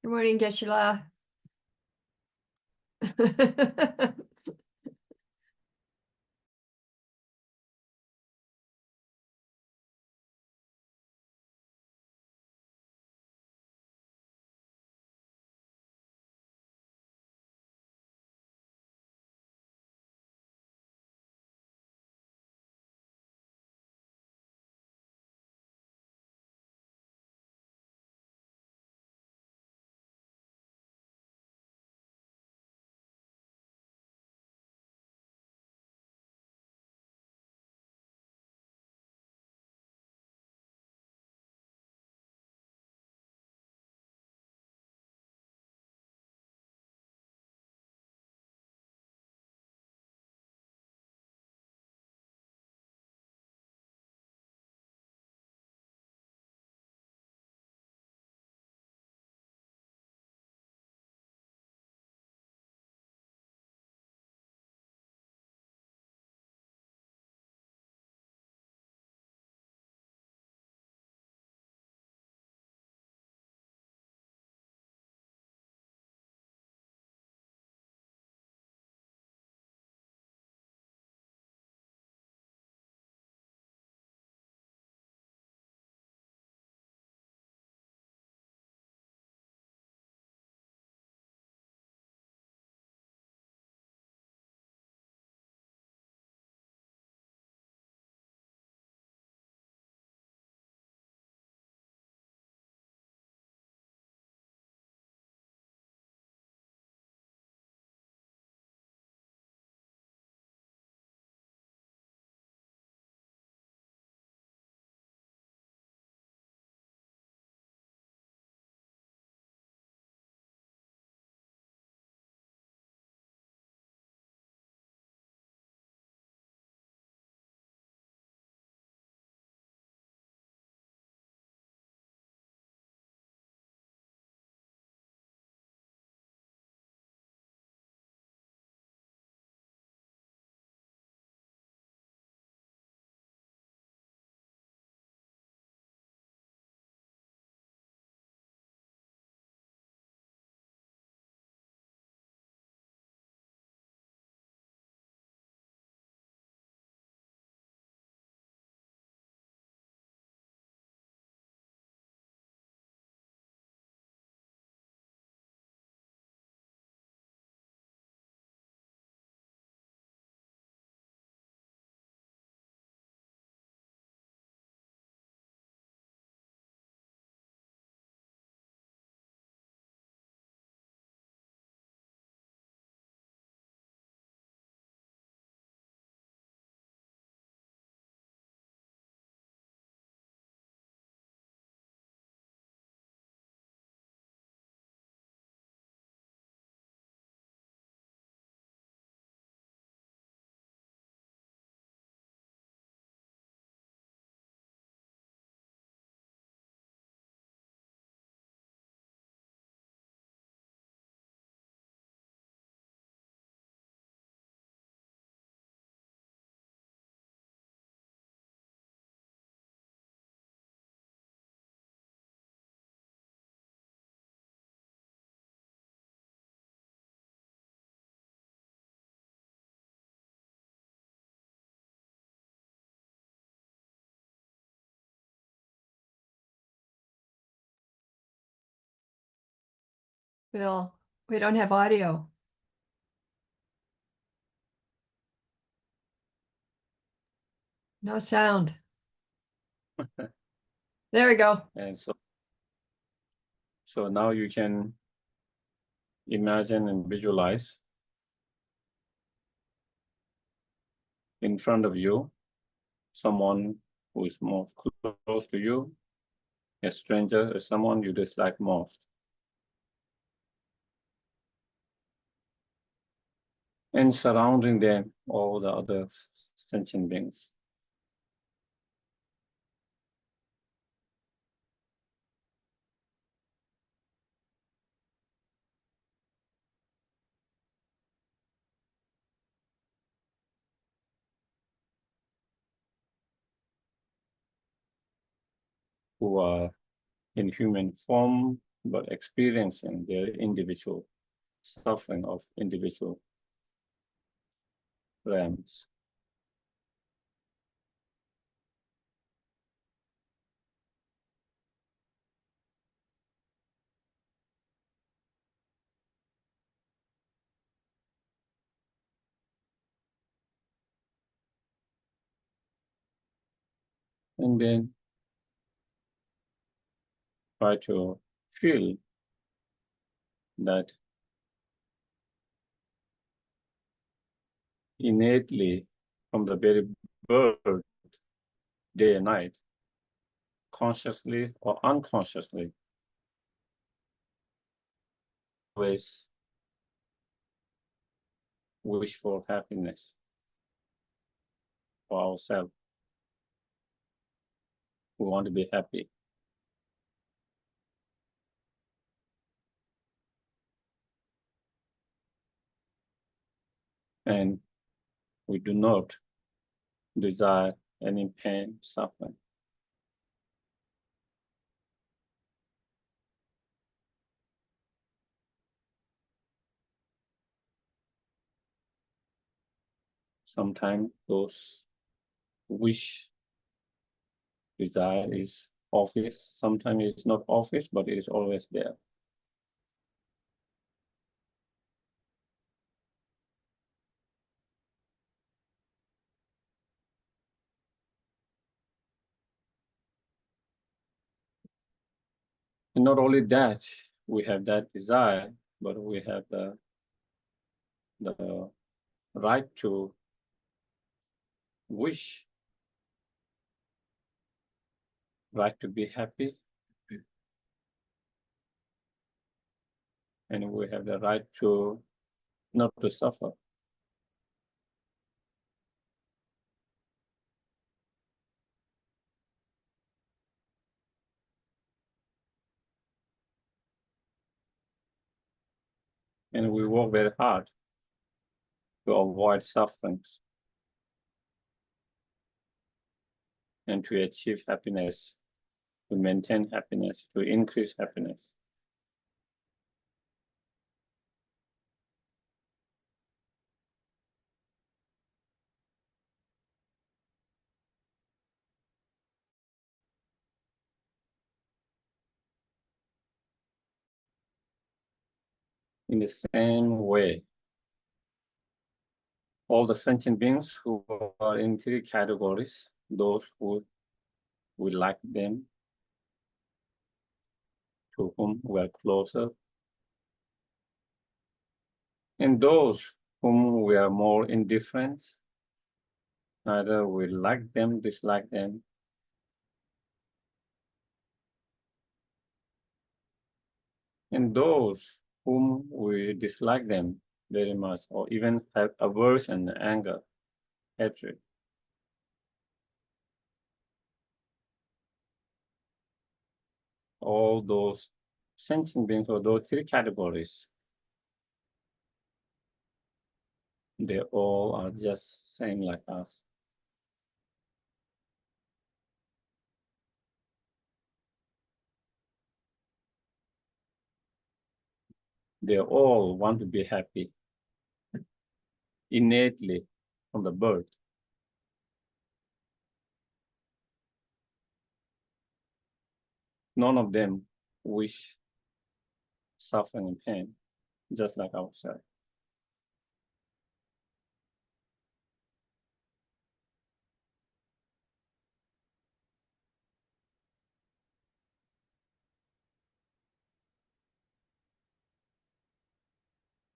Good morning, Geshe-la. Bill, we don't have audio. No sound. There we go. And so now you can imagine and visualize in front of you someone who is most close to you, a stranger, or someone you dislike most. And surrounding them, all the other sentient beings. Who are in human form but experiencing their individual suffering of individual realms. And then try to feel that innately from the very birth, day and night, consciously or unconsciously, always wish for happiness for ourselves. We want to be happy. And we do not desire any pain, suffering. Sometimes those wish, desire is obvious. Sometimes it's not obvious, but it is always there. And not only that, we have that desire, but we have the right to wish, right to be happy, and we have the right to not to suffer. And we work very hard to avoid sufferings and to achieve happiness, to maintain happiness, to increase happiness. In the same way, all the sentient beings who are in three categories, those who we like them, to whom we are closer, and those whom we are more indifferent, either we like them, dislike them, and those whom we dislike them very much, or even have aversion, anger, hatred. All those sentient beings, or those three categories, they all are just same like us. They all want to be happy innately from the birth. None of them wish suffering and pain, just like ourselves.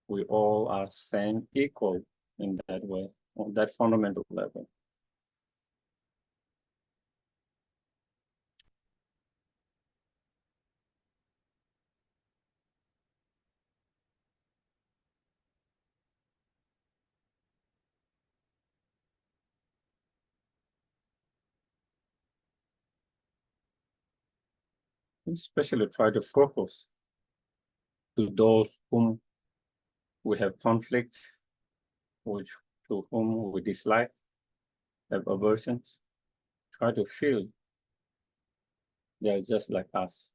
We all are same, equal in that way, on that fundamental level. Especially try to focus to those whom we have conflict, which to whom we dislike, have aversions. Try to feel they are just like us.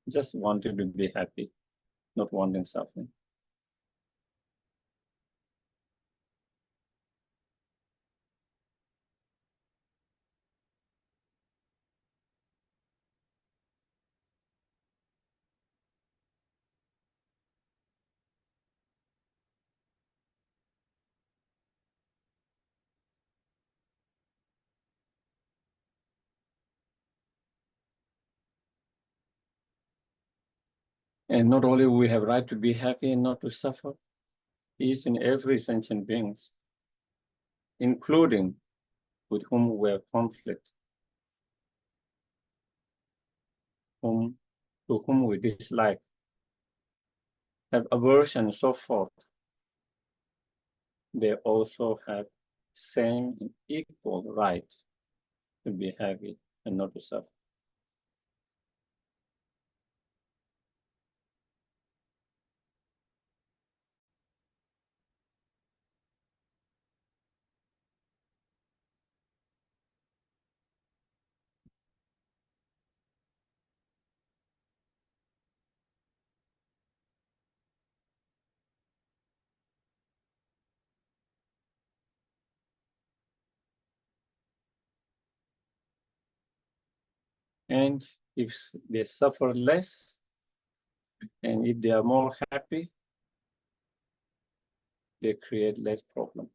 just wanting to be happy, not wanting suffering. And not only we have right to be happy and not to suffer, each and every sentient beings, including with whom we have conflict, to whom we dislike, have aversion and so forth, they also have same and equal right to be happy and not to suffer. And if they suffer less, and if they are more happy, they create less problem.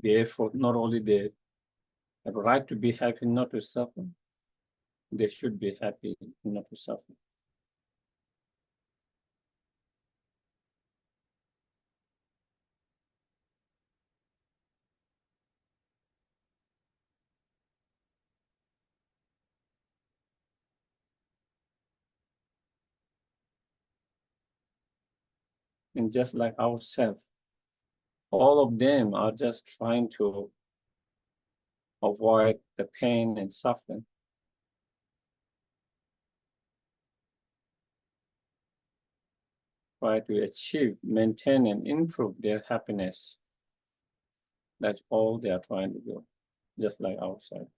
Therefore, not only they have a right to be happy, not to suffer, they should be happy, not to suffer. And just like ourselves, all of them are just trying to avoid the pain and suffering. Try to achieve, maintain, and improve their happiness. That's all they are trying to do, just like ourselves.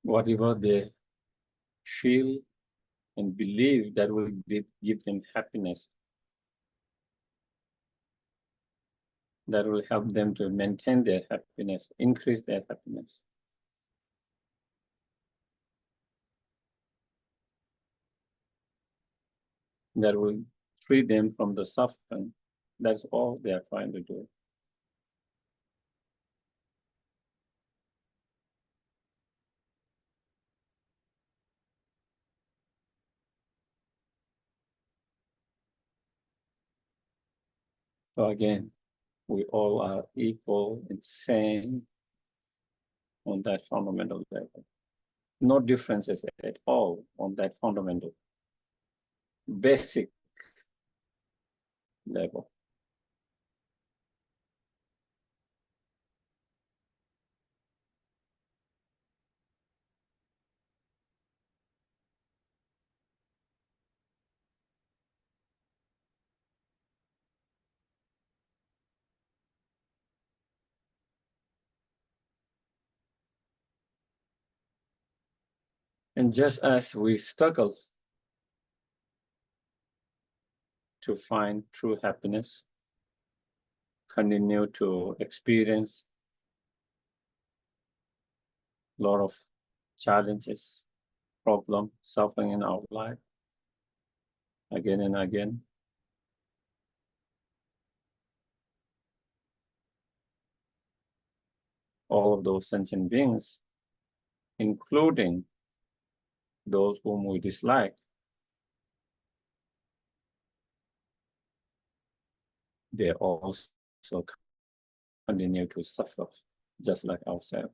Whatever they feel and believe that will give them happiness, that will help them to maintain their happiness, increase their happiness. That will free them from the suffering. That's all they are trying to do. So again, we all are equal and same on that fundamental level. No differences at all on that fundamental, basic level. And just as we struggle to find true happiness, continue to experience a lot of challenges, problems, suffering in our life again and again. All of those sentient beings, including those whom we dislike, they also continue to suffer, just like ourselves.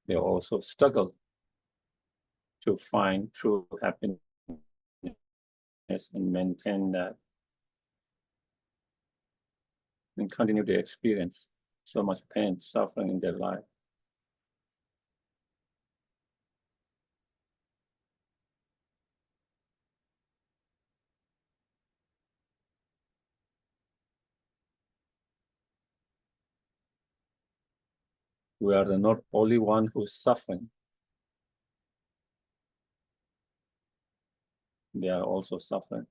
they also struggle to find true happiness and maintain that and continue to experience so much pain, suffering in their life. We are the not only one who's suffering, they are also suffering.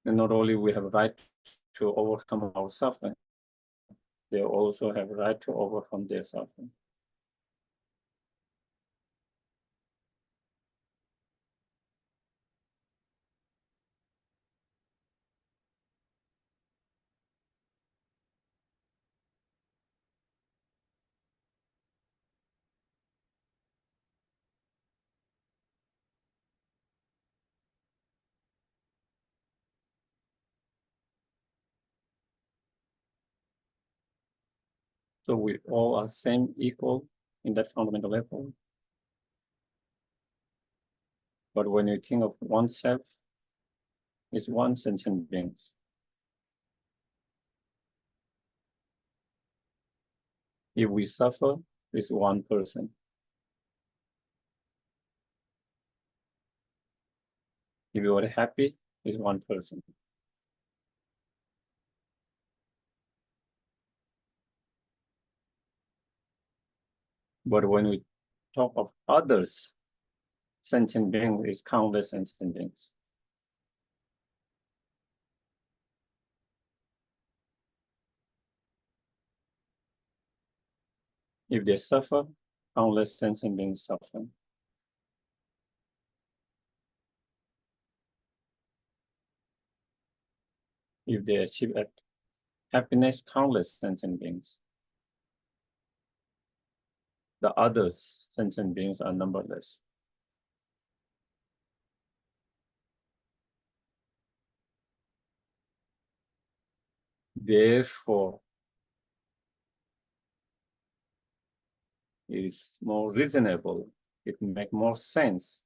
And not only we have a right to overcome our suffering, they also have a right to overcome their suffering. So we all are same, equal in that fundamental level. But when you think of oneself, it's one sentient being. If we suffer, it's one person. If you are happy, it's one person. But when we talk of others, sentient beings is countless sentient beings. If they suffer, countless sentient beings suffer. If they achieve happiness, countless sentient beings. The others, sentient beings, are numberless. Therefore, it is more reasonable, it makes more sense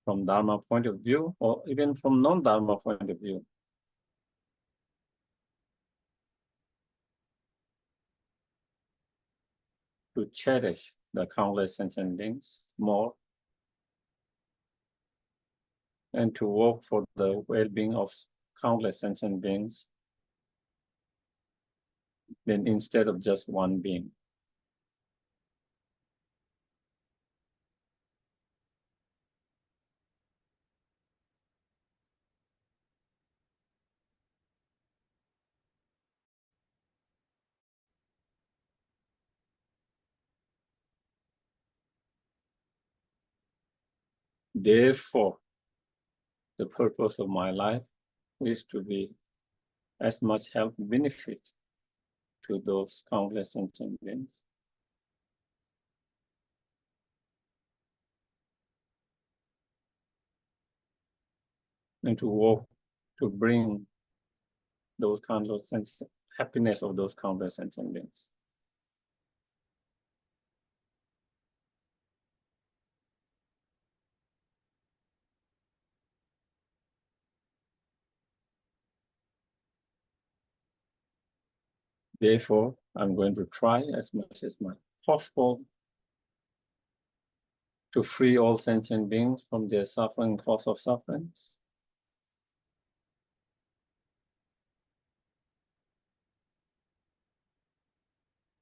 from Dharma point of view, or even from non-Dharma point of view, to cherish the countless sentient beings more and to work for the well-being of countless sentient beings than instead of just one being. Therefore, the purpose of my life is to be as much help benefit to those countless sentient beings. And to work to bring those countless happiness of those countless sentient beings. Therefore, I'm going to try as much as possible to free all sentient beings from their suffering, cause of sufferings.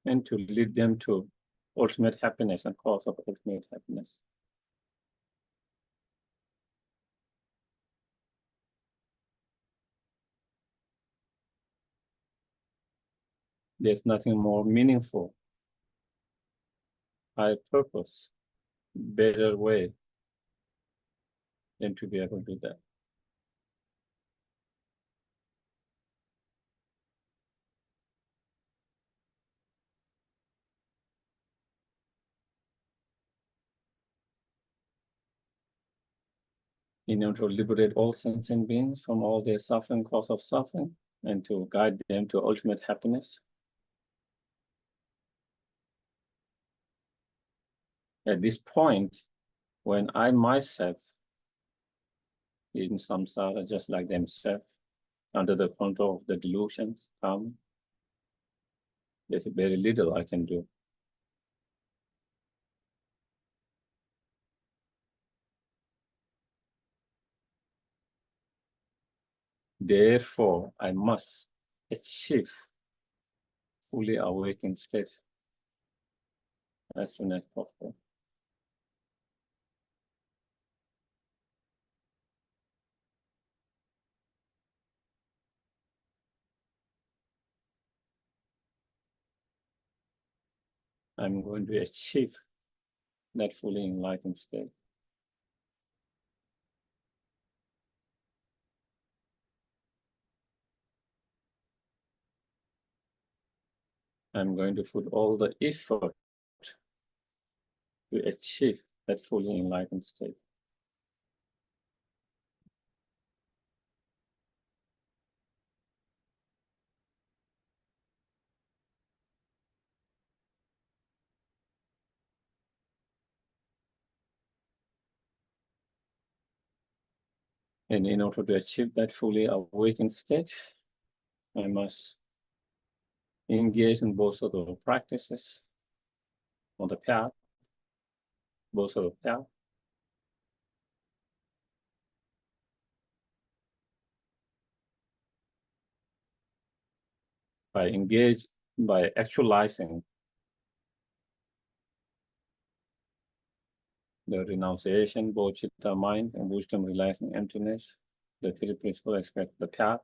And to lead them to ultimate happiness and cause of ultimate happiness. There's nothing more meaningful, high purpose, better way than to be able to do that. in order to liberate all sentient beings from all their suffering, cause of suffering, and to guide them to ultimate happiness. At this point, when I myself in samsara, just like themselves, under the control of the delusions, there's very little I can do. Therefore, I must achieve fully awakened state as soon as possible. I'm going to achieve that fully enlightened state. I'm going to put all the effort to achieve that fully enlightened state. And in order to achieve that fully awakened state, I must engage in both of the practices on the path, both of the path. By actualizing the renunciation, bodhicitta mind, and wisdom realizing emptiness, the three principal aspects of the path,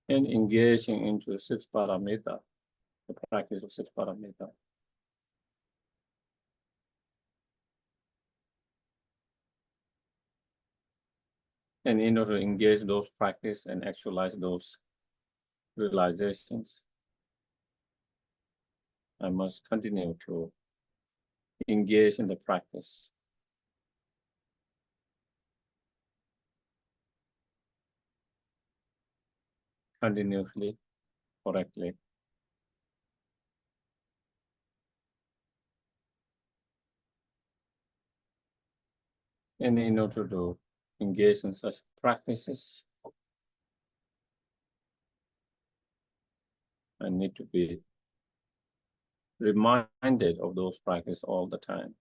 and engaging into six paramita, the practice of six paramita. And in order to engage those practice and actualize those realizations, I must continue to engage in the practice. Continuously, correctly. And in order to engage in such practices, I need to be reminded of those practices all the time.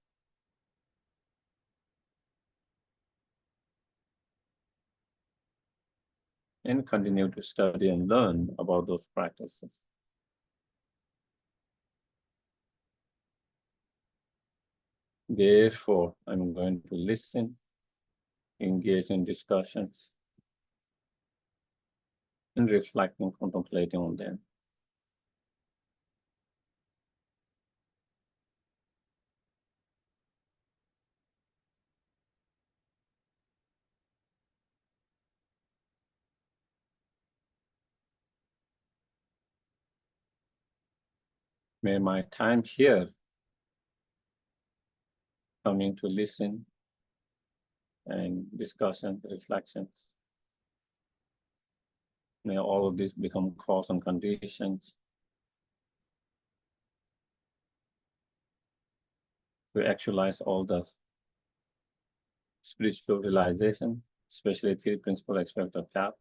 And continue to study and learn about those practices. Therefore, I'm going to listen, engage in discussions, and reflecting, contemplating on them. May my time here coming to listen and discussion, reflections, may all of this become cause and conditions to actualize all the spiritual realization, especially three principal aspects of path.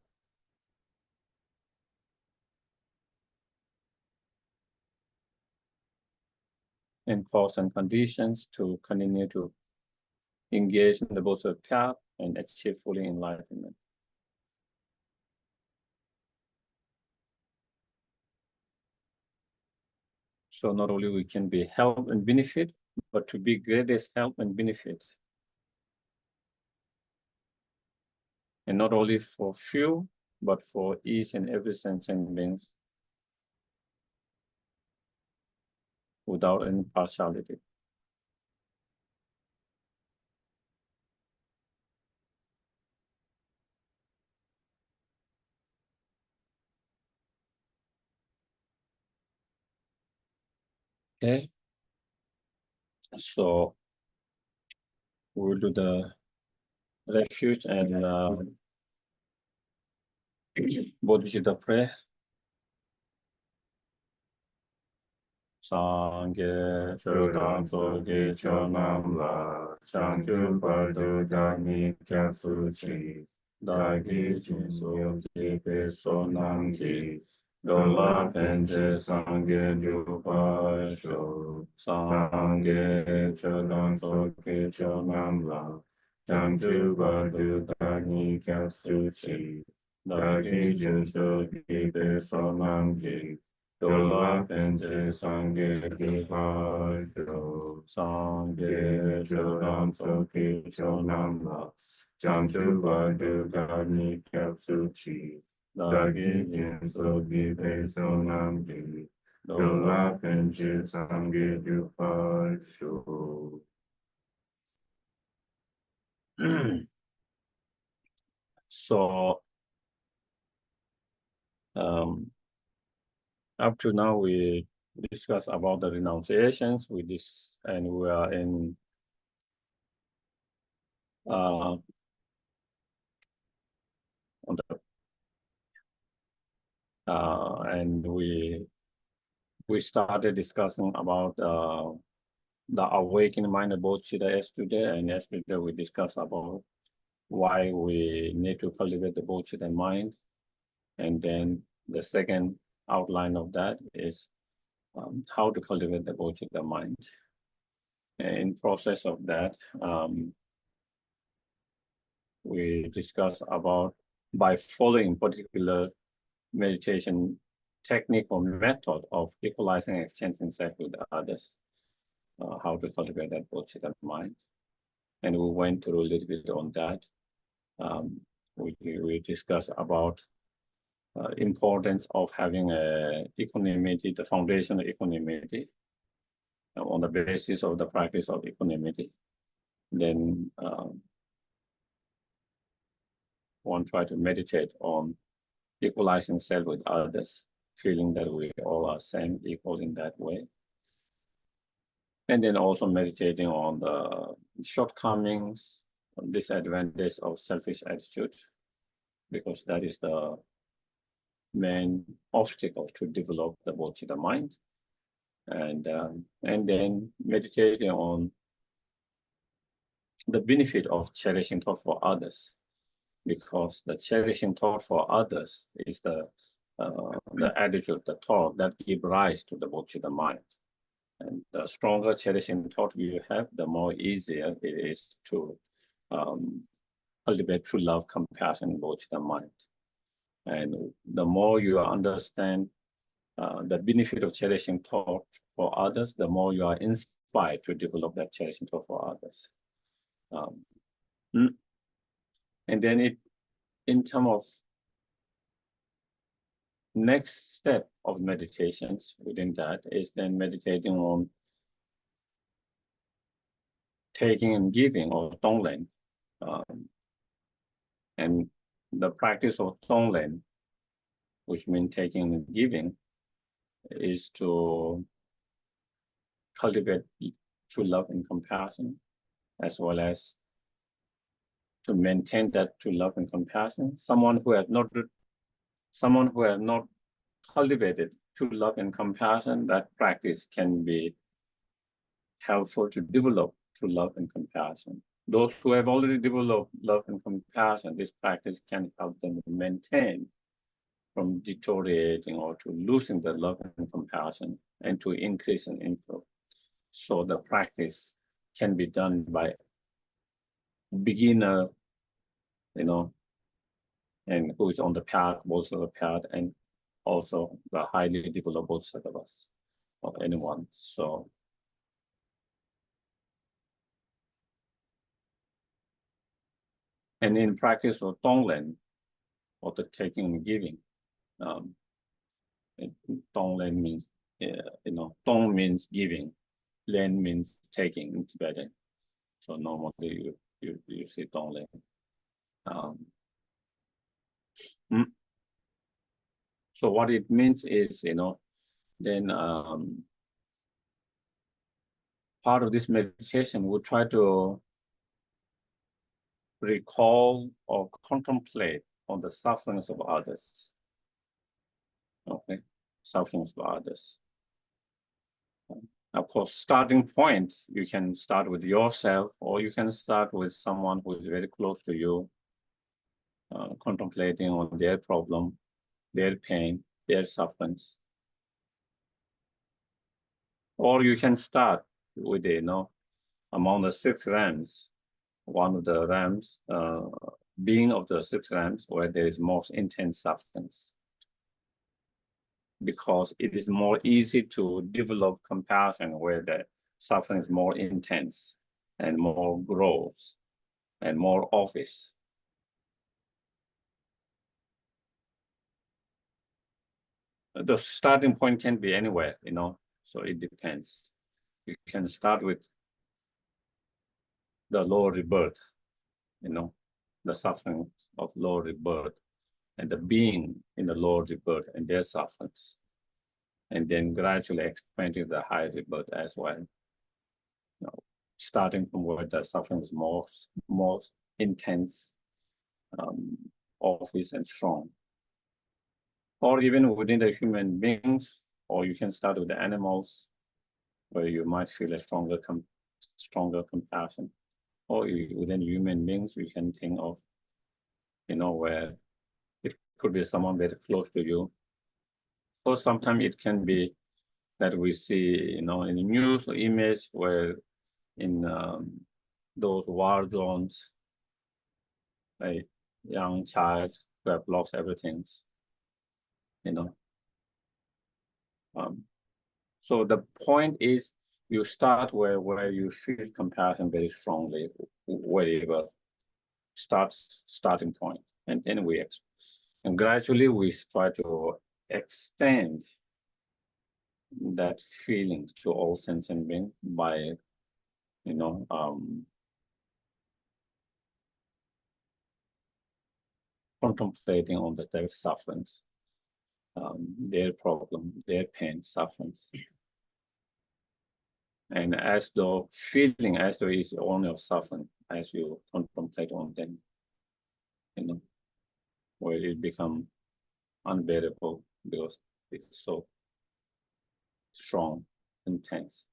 And cause and conditions to continue to engage in the both of path and achieve fully enlightenment. So not only we can be help and benefit, but to be greatest help and benefit. And not only for few, but for each and every sentient beings without any partiality. Okay. So we'll do the refuge and Bodhicitta prayer. Sangye Chodam Soge Chonam La Changju Padu Dani Kyatsuchi Dagi Jinso Kipe Sonangi Dola Penche Sangye Jupa Sho Sangye Chodam Soge Chonam La Changju Padu Dani Kyatsuchi Dagi Jinso Kipe Sonangi Dola Penche Sangye Kihajo Sangye Chodam Soki Chonam La Changchu Badu Gani Kyatsuchi Dagi Jinso Gipe Sonam Gi Dola Penche Sangye Kihajo. So up to now, we discuss about the renunciations. And we are in on the and we started discussing about the awakening mind of Bodhicitta yesterday, and yesterday we discussed about why we need to cultivate the Bodhicitta mind, and then the second outline of that is how to cultivate the Bodhicitta mind. And in process of that, we discuss about by following particular meditation technique or method of equalizing, exchanging self with others, how to cultivate that Bodhicitta mind. And we went through a little bit on that. We discussed about importance of having equanimity, the foundation of equanimity, on the basis of the practice of equanimity. Then one try to meditate on equalizing self with others, feeling that we all are same, equal in that way. And then also meditating on the shortcomings, disadvantage of selfish attitude, because that is the main obstacle to develop the Bodhicitta mind. And then meditating on the benefit of cherishing thought for others, because the cherishing thought for others is the attitude, the thought that give rise to the Bodhicitta mind. And the stronger cherishing thought you have, the more easier it is to cultivate true love, compassion, in Bodhicitta mind. And the more you understand the benefit of cherishing thought for others, the more you are inspired to develop that cherishing thought for others. And then in terms of next step of meditations within that is then meditating on taking and giving, or tonglen. And the practice of tonglen, which means taking and giving, is to cultivate true love and compassion, as well as to maintain that true love and compassion. Someone who has not cultivated true love and compassion, that practice can be helpful to develop true love and compassion. Those who have already developed love and compassion, this practice can help them maintain from deteriorating or to losing the love and compassion, and to increase and improve. So the practice can be done by beginner, and who is on the path, both of the path, and also the highly developed bodhisattvas, or anyone. So and in practice of tonglen, or the taking and giving, tonglen means, tong means giving, len means taking in Tibetan. So normally you see tonglen. So what it means is, then part of this meditation, we'll try to recall or contemplate on the sufferings of others. Okay, sufferings of others. Of course, starting point, you can start with yourself, or you can start with someone who is very close to you, contemplating on their problem, their pain, their sufferings. Or you can start with, among the 6 realms, one of the realms, being of the 6 realms where there is most intense sufferings. Because it is more easy to develop compassion where the suffering is more intense and more gross and more obvious. The starting point can be anywhere, so it depends. You can start with the lower rebirth, the suffering of lower rebirth and the being in the lower rebirth and their sufferings, and then gradually expanding the higher rebirth as well. Starting from where the suffering is most intense, obvious and strong. Or even within the human beings, or you can start with the animals, where you might feel a stronger compassion. Or within human beings, you can think of, where it could be someone very close to you. Or sometimes it can be that we see, in the news or image where in those war zones, a young child who have lost everything, so the point is you start where you feel compassion very strongly, wherever starting point, and then and gradually we try to extend that feeling to all sentient beings by contemplating on their sufferings, their problem, their pain, sufferings. And as though feeling as though it's only of suffering as you contemplate on them, where it becomes unbearable because it's so strong, intense.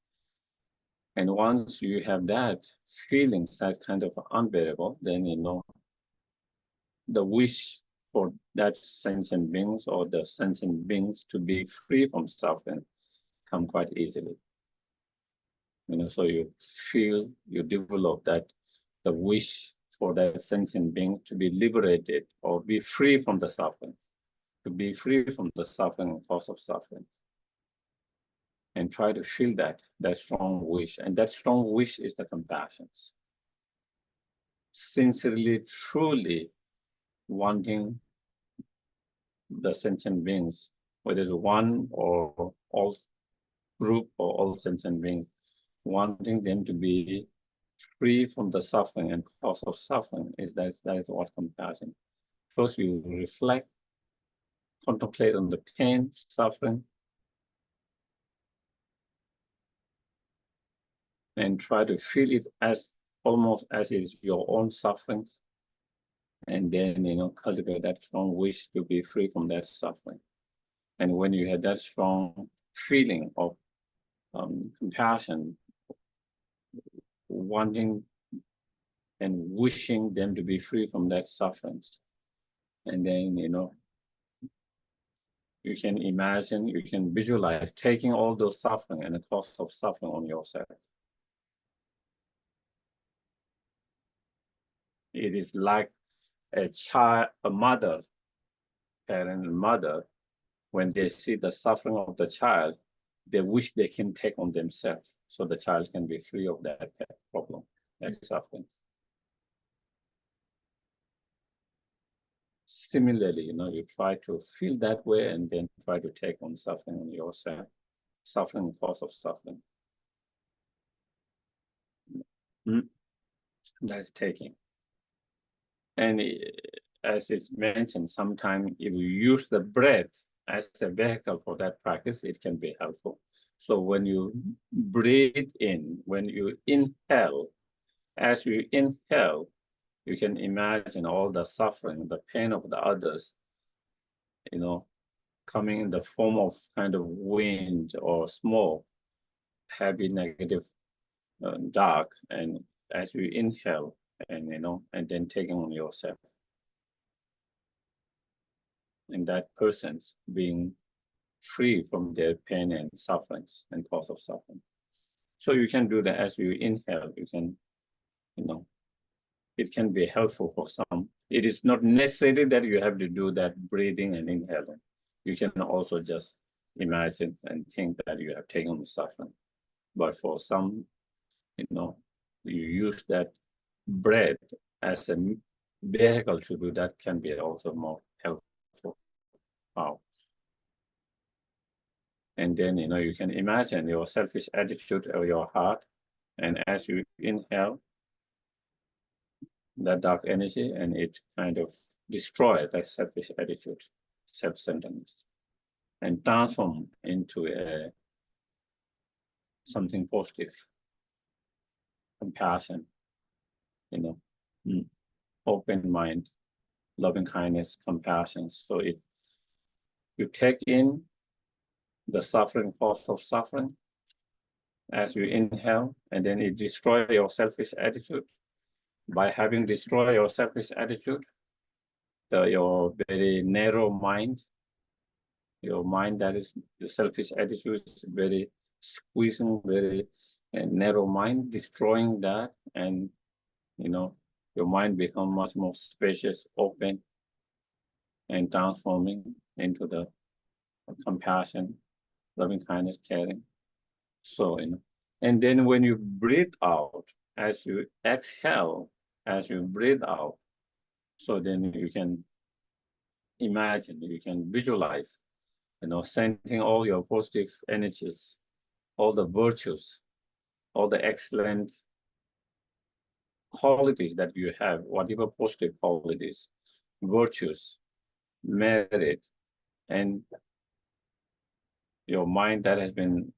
And once you have that feeling, that kind of unbearable, then the wish for that sentient beings or the sentient beings to be free from suffering come quite easily. So you develop that the wish for that sentient being to be liberated or be free from the suffering, to be free from the suffering and cause of suffering. And try to feel that strong wish. And that strong wish is the compassion. Sincerely, truly wanting the sentient beings, whether it's one or all group or all sentient beings, wanting them to be free from the suffering and cause of suffering that is what compassion. First, you reflect, contemplate on the pain, suffering, and try to feel it as almost as is your own sufferings, and then cultivate that strong wish to be free from that suffering. And when you have that strong feeling of compassion, wanting and wishing them to be free from that sufferings, and then you can imagine, you can visualize taking all those suffering and the cost of suffering on yourself. It is like a mother, when they see the suffering of the child, they wish they can take on themselves so the child can be free of that problem, that suffering. Similarly, you try to feel that way and then try to take on suffering on yourself, suffering cause of suffering. That's taking. And as it's mentioned, sometimes if you use the breath as a vehicle for that practice, it can be helpful. So when you breathe in, when you inhale, as you inhale, you can imagine all the suffering, the pain of the others, coming in the form of kind of wind or smoke, heavy, negative, dark, and as you inhale, and then taking on yourself, and that person's being free from their pain and sufferings and cause of suffering. So you can do that as you inhale. You can, it can be helpful for some. It is not necessary that you have to do that breathing and inhaling. You can also just imagine and think that you have taken the suffering. But for some, you use that breath as a vehicle to do that can be also more helpful. Wow. And then, you can imagine your selfish attitude of your heart. And as you inhale that dark energy, and it kind of destroys that selfish attitude, self-centeredness, and transform into something positive, compassion, open mind, loving kindness, compassion. So you take in the suffering, cause of suffering, as you inhale, and then it destroys your selfish attitude. By having destroyed your selfish attitude, your very narrow mind, your mind that is the selfish attitude is very squeezing, very narrow mind, destroying that, and your mind become much more spacious, open, and transforming into the compassion, loving kindness, caring. So, and then when you breathe out, as you exhale, as you breathe out, so then you can imagine, you can visualize, sending all your positive energies, all the virtues, all the excellent qualities that you have, whatever positive qualities, virtues, merit, and your mind that has been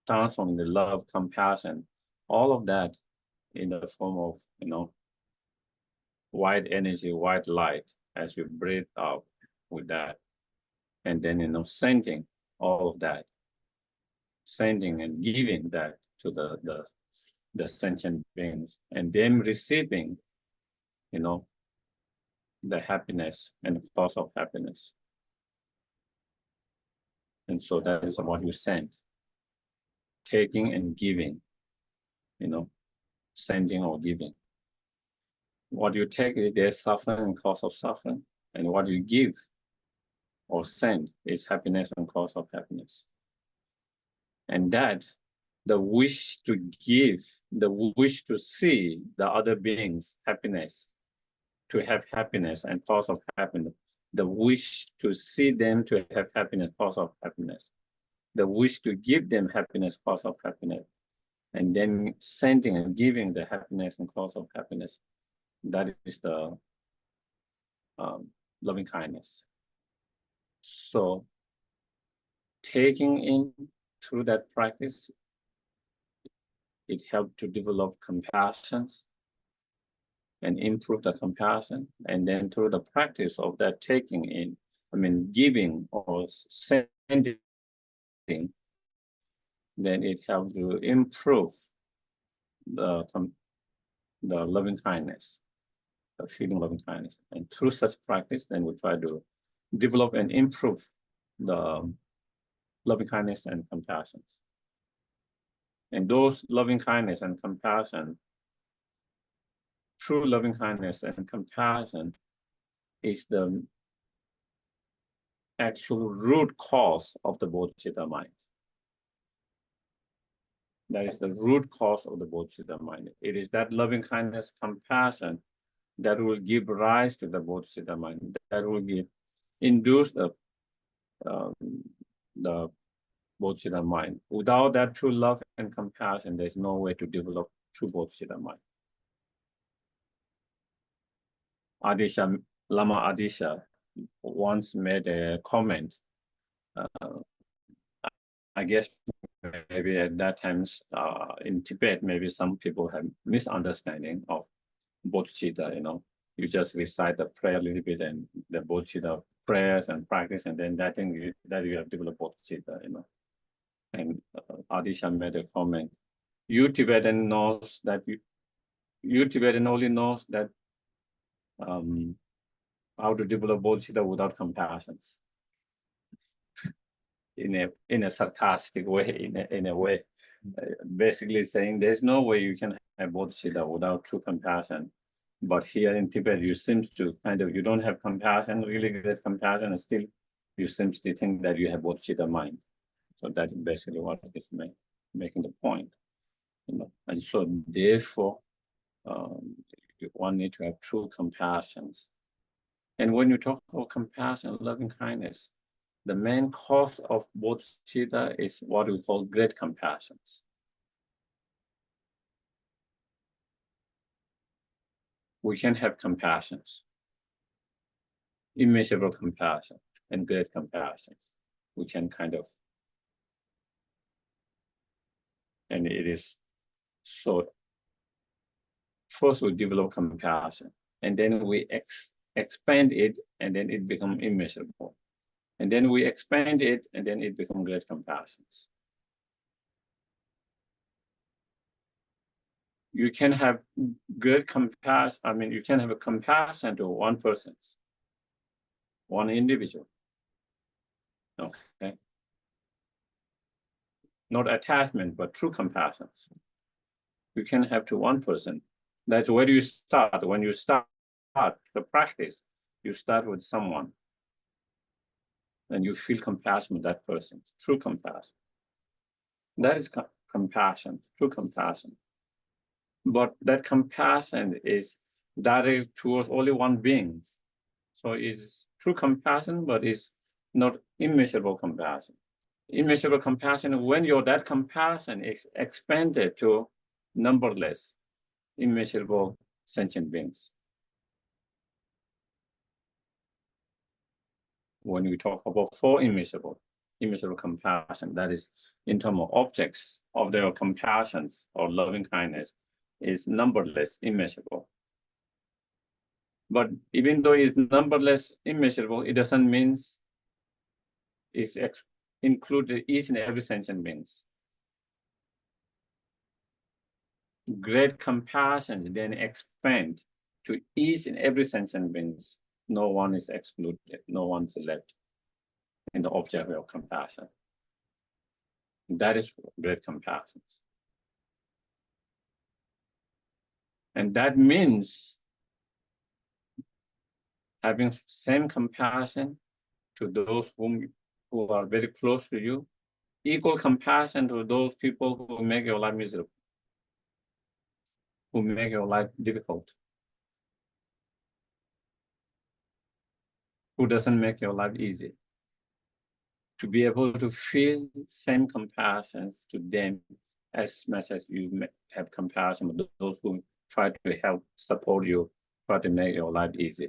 transformed into love, compassion, all of that in the form of, white energy, white light, as you breathe out with that. And then, sending all of that, sending and giving that to the sentient beings, and them receiving, the happiness and the cause of happiness. And so that is what you send, taking and giving, sending or giving. What you take is their suffering and cause of suffering, and what you give or send is happiness and cause of happiness. And that, the wish to give, the wish to see the other beings' happiness, to have happiness and cause of happiness, the wish to see them to have happiness, cause of happiness, the wish to give them happiness, cause of happiness, and then sending and giving the happiness and cause of happiness. That is the loving kindness. So taking in through that practice, it helped to develop compassion and improve the compassion. And then through the practice of that taking in, giving or sending, then it helps to improve the loving kindness, the feeling loving kindness. And through such practice, then we try to develop and improve the loving kindness and compassion. And those loving kindness and compassion, true loving kindness and compassion, is the actual root cause of the bodhicitta mind. That is the root cause of the bodhicitta mind. It is that loving kindness, compassion that will give rise to the bodhicitta mind, that will induce the bodhicitta mind. Without that true love and compassion, there's no way to develop true bodhicitta mind. Lama Adisha once made a comment. I guess maybe at that time in Tibet, maybe some people have misunderstanding of bodhicitta, you just recite the prayer a little bit and the bodhicitta prayers and practice, and then that thing that you have developed bodhicitta, And Adisha made a comment. You Tibetan knows that you Tibetan only knows that how to develop bodhicitta without compassion. In a sarcastic way, in a way, basically saying there's no way you can have bodhicitta without true compassion. But here in Tibet, you seem to you don't have compassion, really great compassion, and still you seem to think that you have bodhicitta mind. So that's basically what it is making the point. And so therefore, one need to have true compassion. And when you talk about compassion, loving kindness, the main cause of bodhicitta is what we call great compassion. We can have compassion, immeasurable compassion, and great compassion. We can and it is so. First, we develop compassion, and then we expand it, and then it becomes immeasurable. And then we expand it, and then it becomes great compassion. You can have great compassion. I mean, you can have a compassion to one person, one individual. Okay. Not attachment, but true compassion. You can have to one person. That's where you start. When you start the practice, you start with someone. And you feel compassion with that person, true compassion. That is compassion, true compassion. But that compassion is directed towards only one being. So it's true compassion, but it's not immeasurable compassion. Immeasurable compassion, when that compassion is expanded to numberless, immeasurable sentient beings. When we talk about four immeasurable compassion, that is in terms of objects of their compassions or loving kindness, is numberless, immeasurable. But even though it's numberless, immeasurable, it doesn't mean it's included each and every sentient beings. Great compassion then expand to each and every sentient beings. No one is excluded, no one is left in the object of compassion. That is great compassion. And that means having same compassion to those who are very close to you, equal compassion to those people who make your life miserable, who make your life difficult, who doesn't make your life easy. To be able to feel same compassion to them as much as you have compassion with those who try to help, support you, try to make your life easy.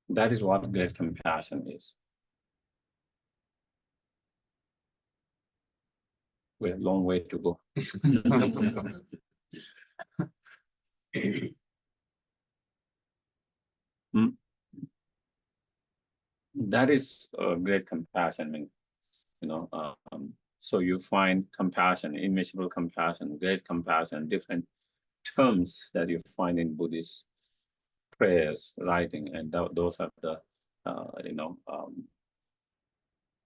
That is what great compassion is. We have a long way to go. That is great compassion. So you find compassion, immeasurable compassion, great compassion, different terms that you find in Buddhist prayers, writing, and those are the,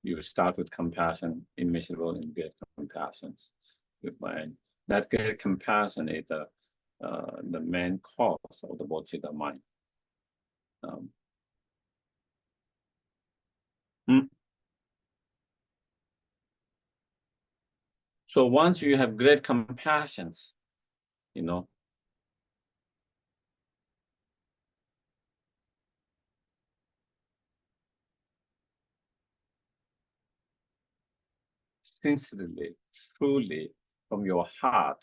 you start with compassion, immeasurable, and great compassions. And that great compassion is the main cause of the bodhicitta mind. So once you have great compassions, sincerely, truly, from your heart,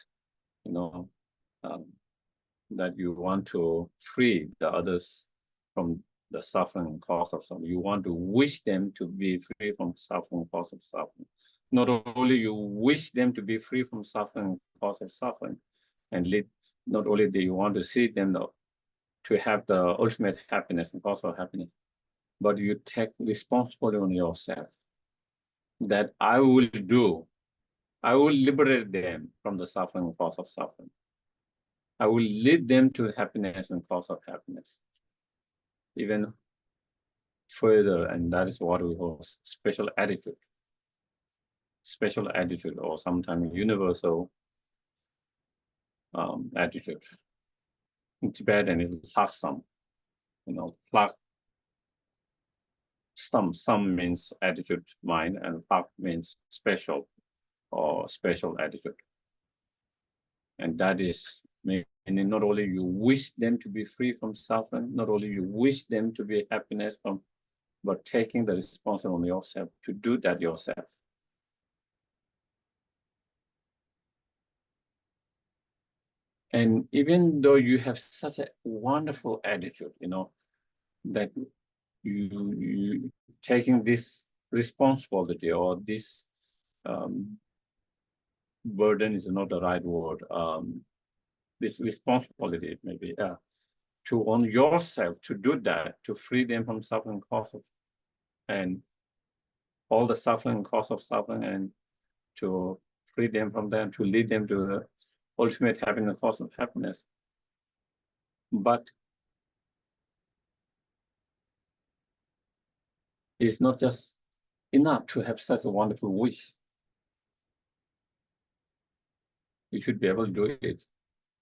that you want to free the others from the suffering and cause of suffering. You want to wish them to be free from suffering, cause of suffering. Not only you wish them to be free from suffering, cause of suffering, and not only do you want to see them to have the ultimate happiness and also happiness, but you take responsibility on yourself that I will liberate them from the suffering and cause of suffering. I will lead them to happiness and cause of happiness. Even further, and that is what we call special attitude. Special attitude, or sometimes universal attitude. In Tibetan, it's laksam. Some means attitude, mind, and lak means special or special attitude. And that is meaning not only you wish them to be free from suffering, not only you wish them to be happiness from, but taking the responsibility on yourself to do that yourself. And even though you have such a wonderful attitude, that you taking this responsibility or this burden is not the right word. This responsibility maybe to on yourself to do that, to free them from suffering cause of, and all the suffering cause of suffering, and to free them from them, to lead them to the ultimate happiness, cause of happiness. But it's not just enough to have such a wonderful wish. You should be able to do it.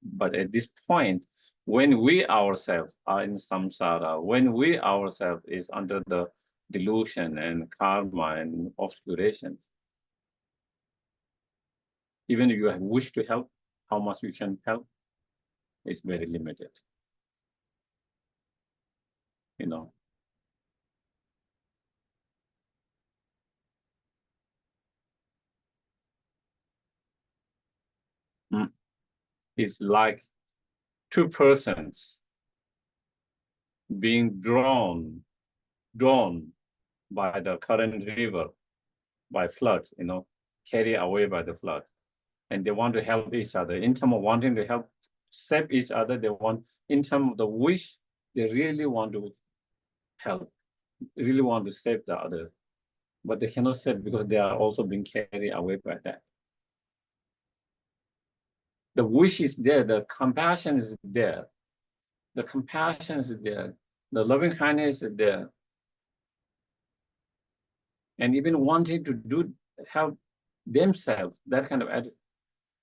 But at this point, when we ourselves are in samsara, when we ourselves is under the delusion and karma and obscurations, even if you have wish to help, how much you can help is very limited. It's like two persons being drawn by the current river, by flood, carried away by the flood. And they want to help each other. In terms of wanting to help save each other, in terms of the wish, they really want to help, really want to save the other. But they cannot save because they are also being carried away by that. The wish is there, the compassion is there. The compassion is there. The loving kindness is there. And even wanting to help themselves, that kind of attitude.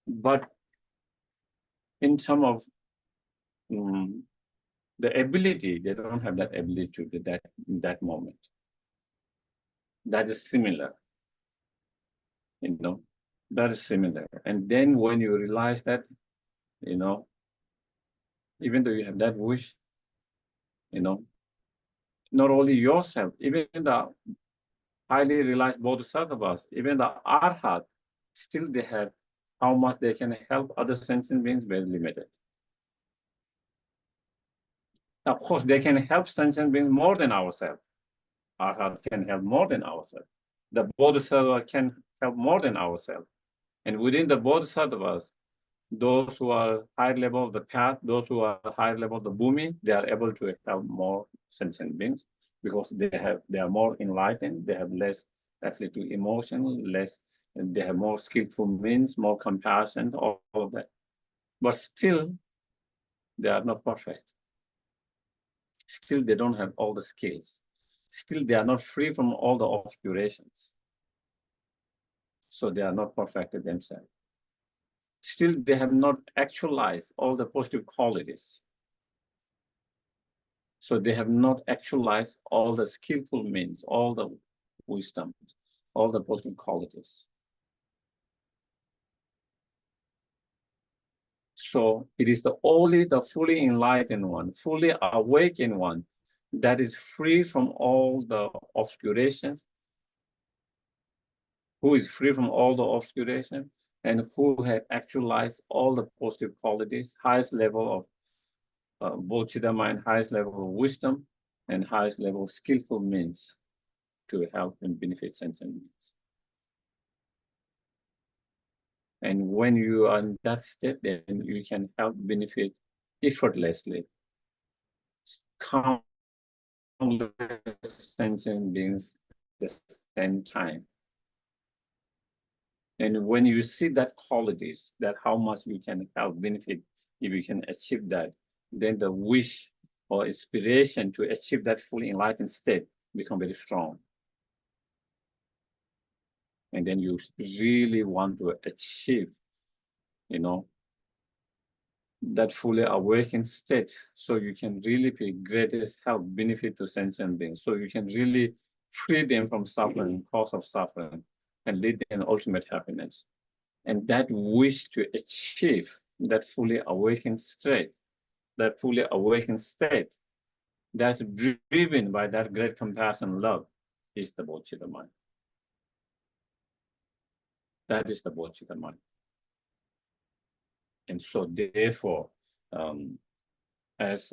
But in terms of the ability, they don't have that ability to do that in that moment. That is similar. That is similar. And then when you realize that, even though you have that wish, not only yourself, even the highly realized bodhisattvas, even the arhat, still they have how much they can help other sentient beings very limited. Of course, they can help sentient beings more than ourselves. Arhat can help more than ourselves. The bodhisattva can help more than ourselves. And within the bodhisattvas, those who are high level of the path, those who are high level of the bhumi, they are able to help more sentient beings because they are more enlightened, they have less afflicted to emotion, they have more skillful means, more compassion, all of that. But still, they are not perfect. Still, they don't have all the skills. Still, they are not free from all the obscurations. So they are not perfected themselves. Still, they have not actualized all the positive qualities. So they have not actualized all the skillful means, all the wisdom, all the positive qualities. So it is only the fully enlightened one, fully awakened one, that is free from all the obscurations, who is free from all the obscuration, and who have actualized all the positive qualities, highest level of bodhicitta mind, highest level of wisdom, and highest level of skillful means to help and benefit sentient beings. And when you are in that state, then you can help benefit effortlessly countless sentient beings at the same time. And when you see that qualities, that how much you can help benefit if you can achieve that, then the wish or inspiration to achieve that fully enlightened state become very strong. And then you really want to achieve, that fully awakened state, so you can really be greatest help benefit to sentient beings. So you can really free them from suffering, cause of suffering, and lead them in ultimate happiness. And that wish to achieve that fully awakened state, that's driven by that great compassion and love, is the Bodhicitta mind. That is the Bodhicitta mind. And so therefore, as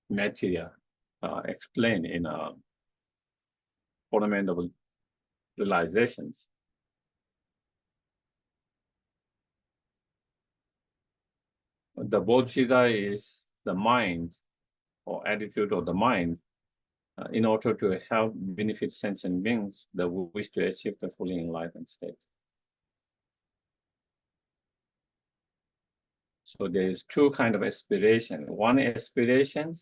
Maitreya explained in Fundamental Realizations, the Bodhicitta is the mind or attitude of the mind in order to help benefit sentient beings that wish to achieve the fully enlightened state. So there is two kinds of aspiration. One aspiration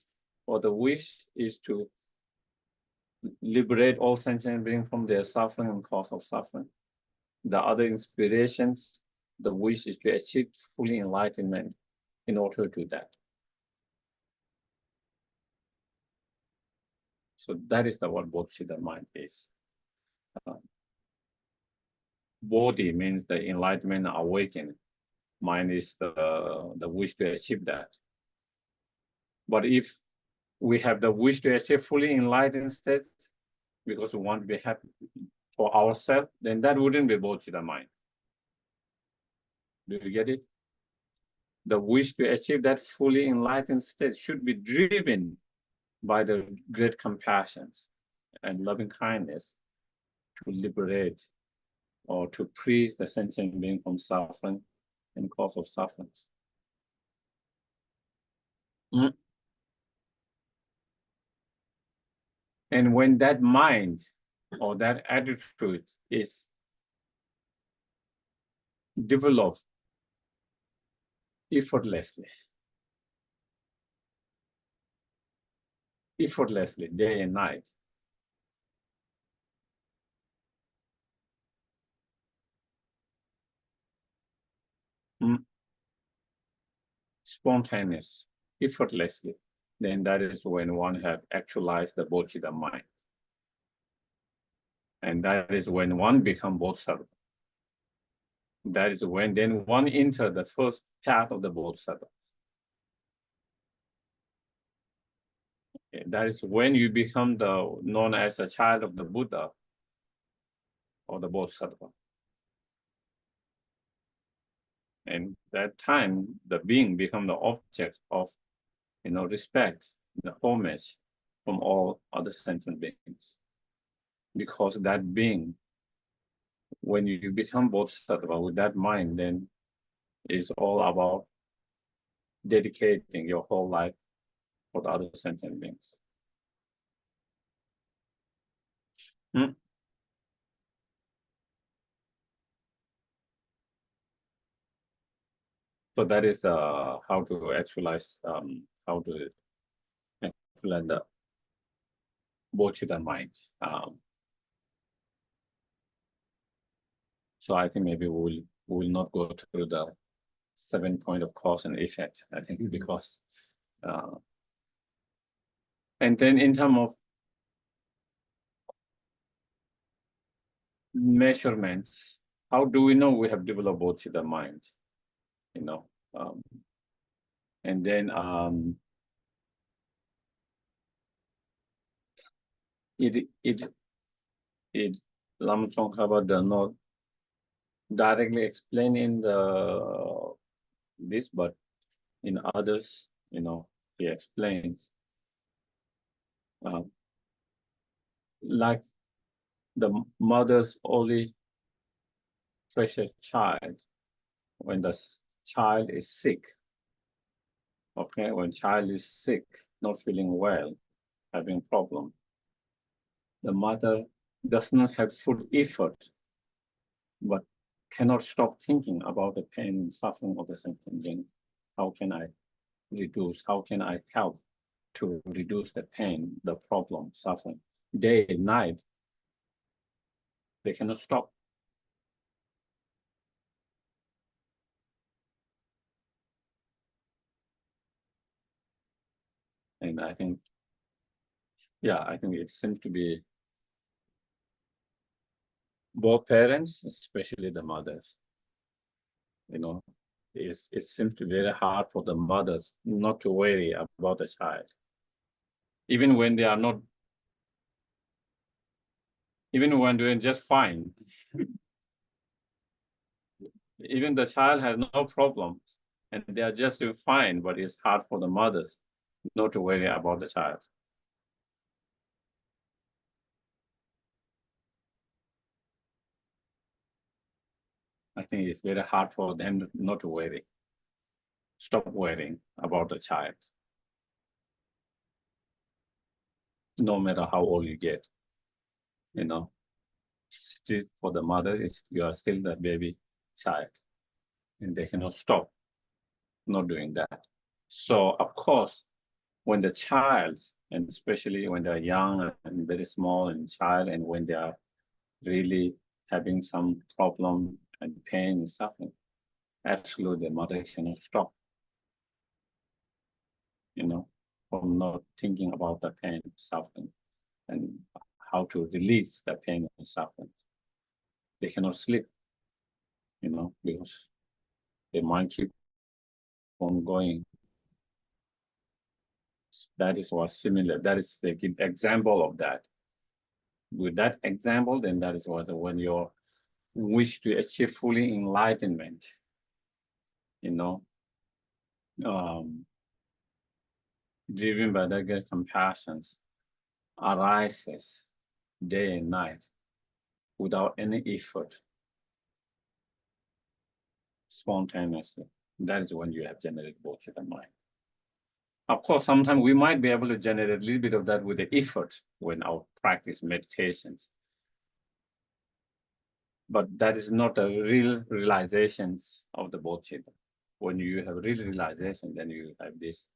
or the wish is to liberate all sentient beings from their suffering and cause of suffering. The other inspirations, the wish is to achieve fully enlightenment in order to do that. So that is what Bodhicitta mind is. Bodhi means the enlightenment, awakening. Mind is the wish to achieve that. But if we have the wish to achieve fully enlightened state because we want to be happy for ourselves, then that wouldn't be Bodhicitta mind. Do you get it? The wish to achieve that fully enlightened state should be driven by the great compassions and loving kindness to liberate or to free the sentient being from suffering and cause of sufferings. And when that mind or that attitude is developed effortlessly, day and night, spontaneous, effortlessly, then that is when one have actualized the Bodhicitta mind. And that is when one become Bodhisattva. That is when then one enter the first path of the Bodhisattva. Okay, that is when you become known as a child of the Buddha or the Bodhisattva. And that time, the being become the object of, respect, the homage from all other sentient beings. Because that being, when you become Bodhisattva with that mind, then is all about dedicating your whole life for the other sentient beings. So that is how to actualize, how to actualize the Bodhicitta mind. So I think maybe we will not go through the 7 point of cause and effect, I think, because and then in terms of measurements, how do we know we have developed Bodhicitta mind? And then Lama Tsongkhapa does not directly explain in this, but in others, he explains. Like the mother's only precious child when the child is sick. Okay, when child is sick, not feeling well, having problem, the mother does not have full effort, but cannot stop thinking about the pain and suffering of the sentient being. How can I reduce? How can I help to reduce the pain, the problem, suffering? Day and night, they cannot stop. And I think, yeah, I think it seems to be both parents, especially the mothers, it seems to be very hard for the mothers not to worry about the child. Even when they are not, even when doing just fine, even the child has no problems and they are just doing fine, but it's hard for the mothers not to worry about the child. I think it's very hard for them not to worry, stop worrying about the child, no matter how old you get, still for the mother, you are still the baby child, and they cannot stop not doing that. So of course, when the child, and especially when they're young and very small and child, and when they are really having some problem and pain and suffering, absolutely the mother cannot stop, from not thinking about the pain, suffering, and how to relieve the pain and suffering. They cannot sleep, because the mind keeps on going. That is what similar, that is the example of that. With that example, then that is what when you wish to achieve fully enlightenment, driven by the great compassions, arises day and night without any effort, spontaneously. That is when you have generated bodhicitta mind. Of course, sometimes we might be able to generate a little bit of that with the effort when our practice meditations. But that is not a real realizations of the bodhicitta. When you have real realization, then you have this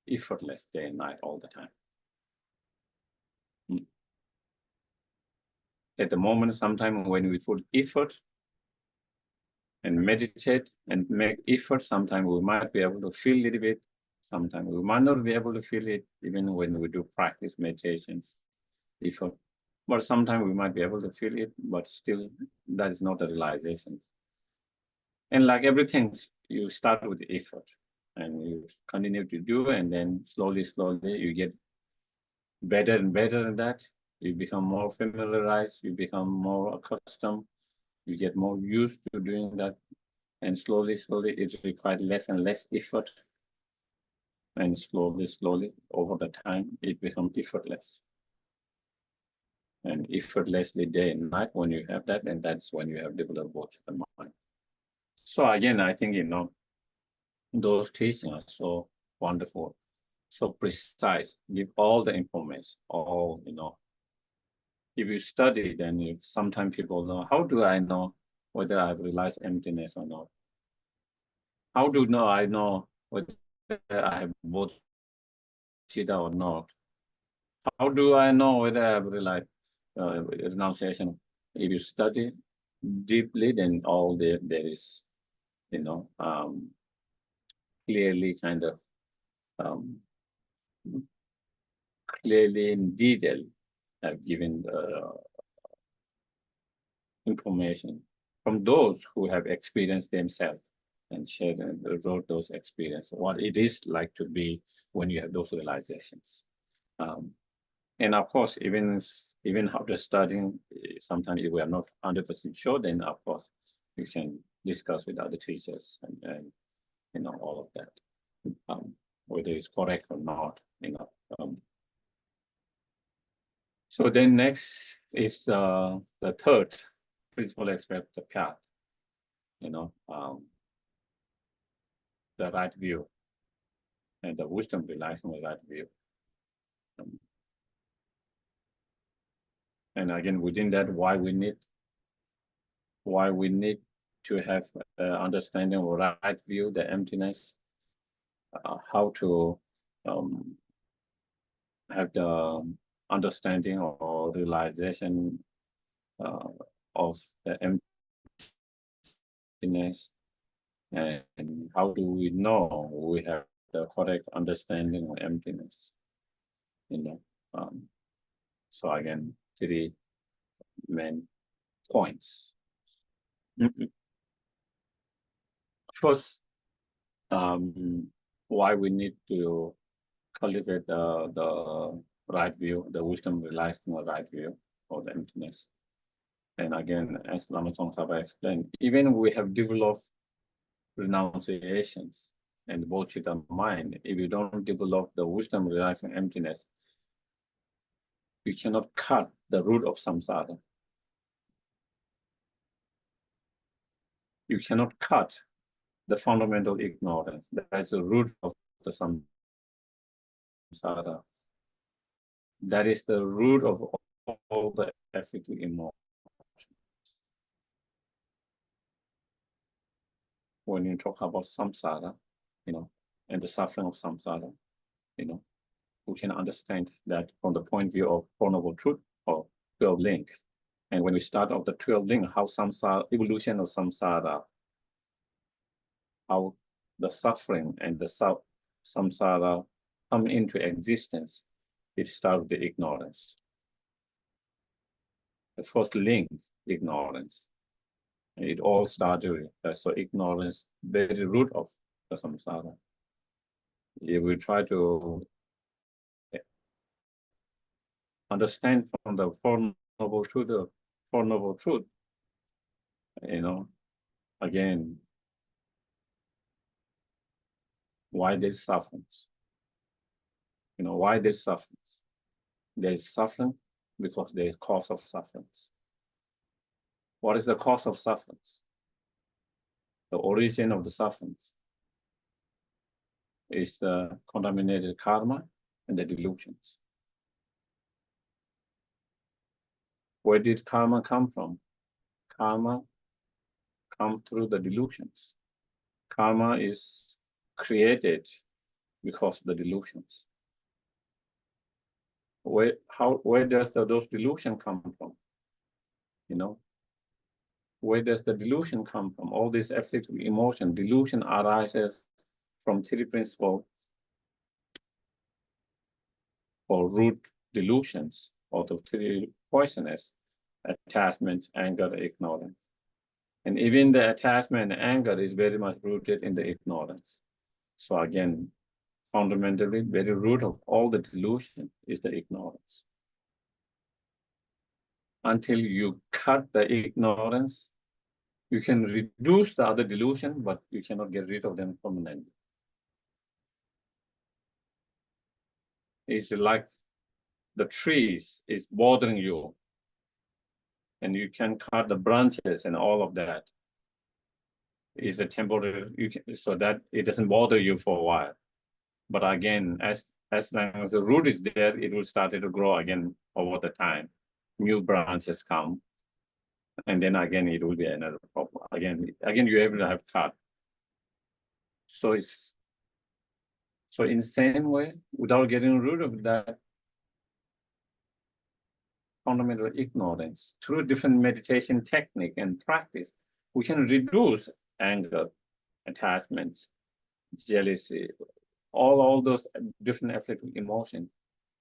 effortless day and night all the time. At the moment, sometimes when we put effort and meditate and make effort, sometimes we might be able to feel a little bit. Sometimes we might not be able to feel it even when we do practice meditations, effort. But sometimes we might be able to feel it, but still that is not a realization. And like everything, you start with the effort and you continue to do, and then slowly, slowly you get better and better at that. You become more familiarized, you become more accustomed, you get more used to doing that. And slowly, slowly, it requires less and less effort. And slowly, slowly, over the time, it becomes effortless. And effortlessly day and night, when you have that, and that's when you have developed bodhicitta mind. So again, I think, those teachings are so wonderful, so precise, give all the information, all, If you study, then sometimes people know, how do I know whether I've realized emptiness or not? How do I know whether I have bodhicitta or not? How do I know whether I have realized renunciation? If you study deeply, then all there is, clearly kind of clearly in detail have given the information from those who have experienced themselves and shared and wrote those experiences, what it is like to be when you have those realizations. And of course, even after studying, sometimes if we are not 100% sure, then of course you can discuss with other teachers and all of that, whether it's correct or not. So then next, is the third principal aspect of the path. The right view, and the wisdom relies on the right view. And again, within that, why we need to have understanding of right view, the emptiness, how to have the understanding or realization of the emptiness, and how do we know we have the correct understanding of emptiness? So again, three main points. First, why we need to cultivate the right view, the wisdom relies on the right view of the emptiness. And again, as Lama Tsongkhapa explained, even we have developed renunciations and bodhicitta mind, if you don't develop the wisdom realizing emptiness, you cannot cut the root of samsara. You cannot cut the fundamental ignorance. That's the root of the samsara. That is the root of all the ethical emotions. When you talk about samsara, and the suffering of samsara, we can understand that from the point of view of Four Noble Truth or 12 link. And when we start off the 12 link, how samsara, evolution of samsara, how the suffering and the samsara come into existence, it starts with the ignorance. The first link, ignorance. And it all started with so ignorance, very root of the samsara. If we try to understand from the Four Noble Truth, again, why this sufferings? Why this sufferings? There is suffering because there is cause of sufferings. What is the cause of sufferings? The origin of the sufferings is the contaminated karma and the delusions. Where did karma come from? Karma comes through the delusions. Karma is created because of the delusions. Where does those delusions come from? Where does the delusion come from? All this afflictive emotion, delusion arises from three principles or root delusions, or the three poisonous: attachment, anger, ignorance. And even the attachment and anger is very much rooted in the ignorance. So again, fundamentally, very root of all the delusion is the ignorance. Until you cut the ignorance, you can reduce the other delusion, but you cannot get rid of them permanently. It's like the trees is bothering you, and you can cut the branches and all of that. Is a temporary, so that it doesn't bother you for a while. But again, as long as the root is there, it will start to grow again over the time. New branches come, and then again it will be another problem. Again you have to have cut. So in the same way, without getting rid of that fundamental ignorance, through different meditation technique and practice, we can reduce anger, attachments, jealousy, all those different afflictive emotions,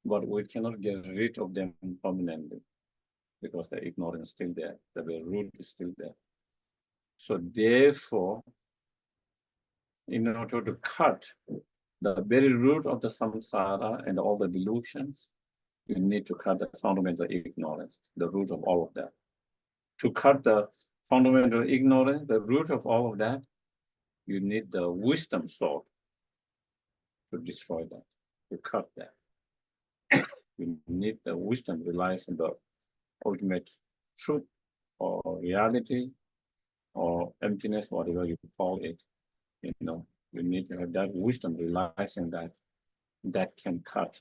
but we cannot get rid of them permanently because the ignorance is still there, the root is still there. So therefore, in order to cut the very root of the samsara and all the delusions, you need to cut the fundamental ignorance, the root of all of that. To cut the fundamental ignorance, the root of all of that, you need the wisdom sword to destroy that, to cut that. You need the wisdom relies on the ultimate truth or reality or emptiness, whatever you call it. You know, you need to have that wisdom, realizing that can cut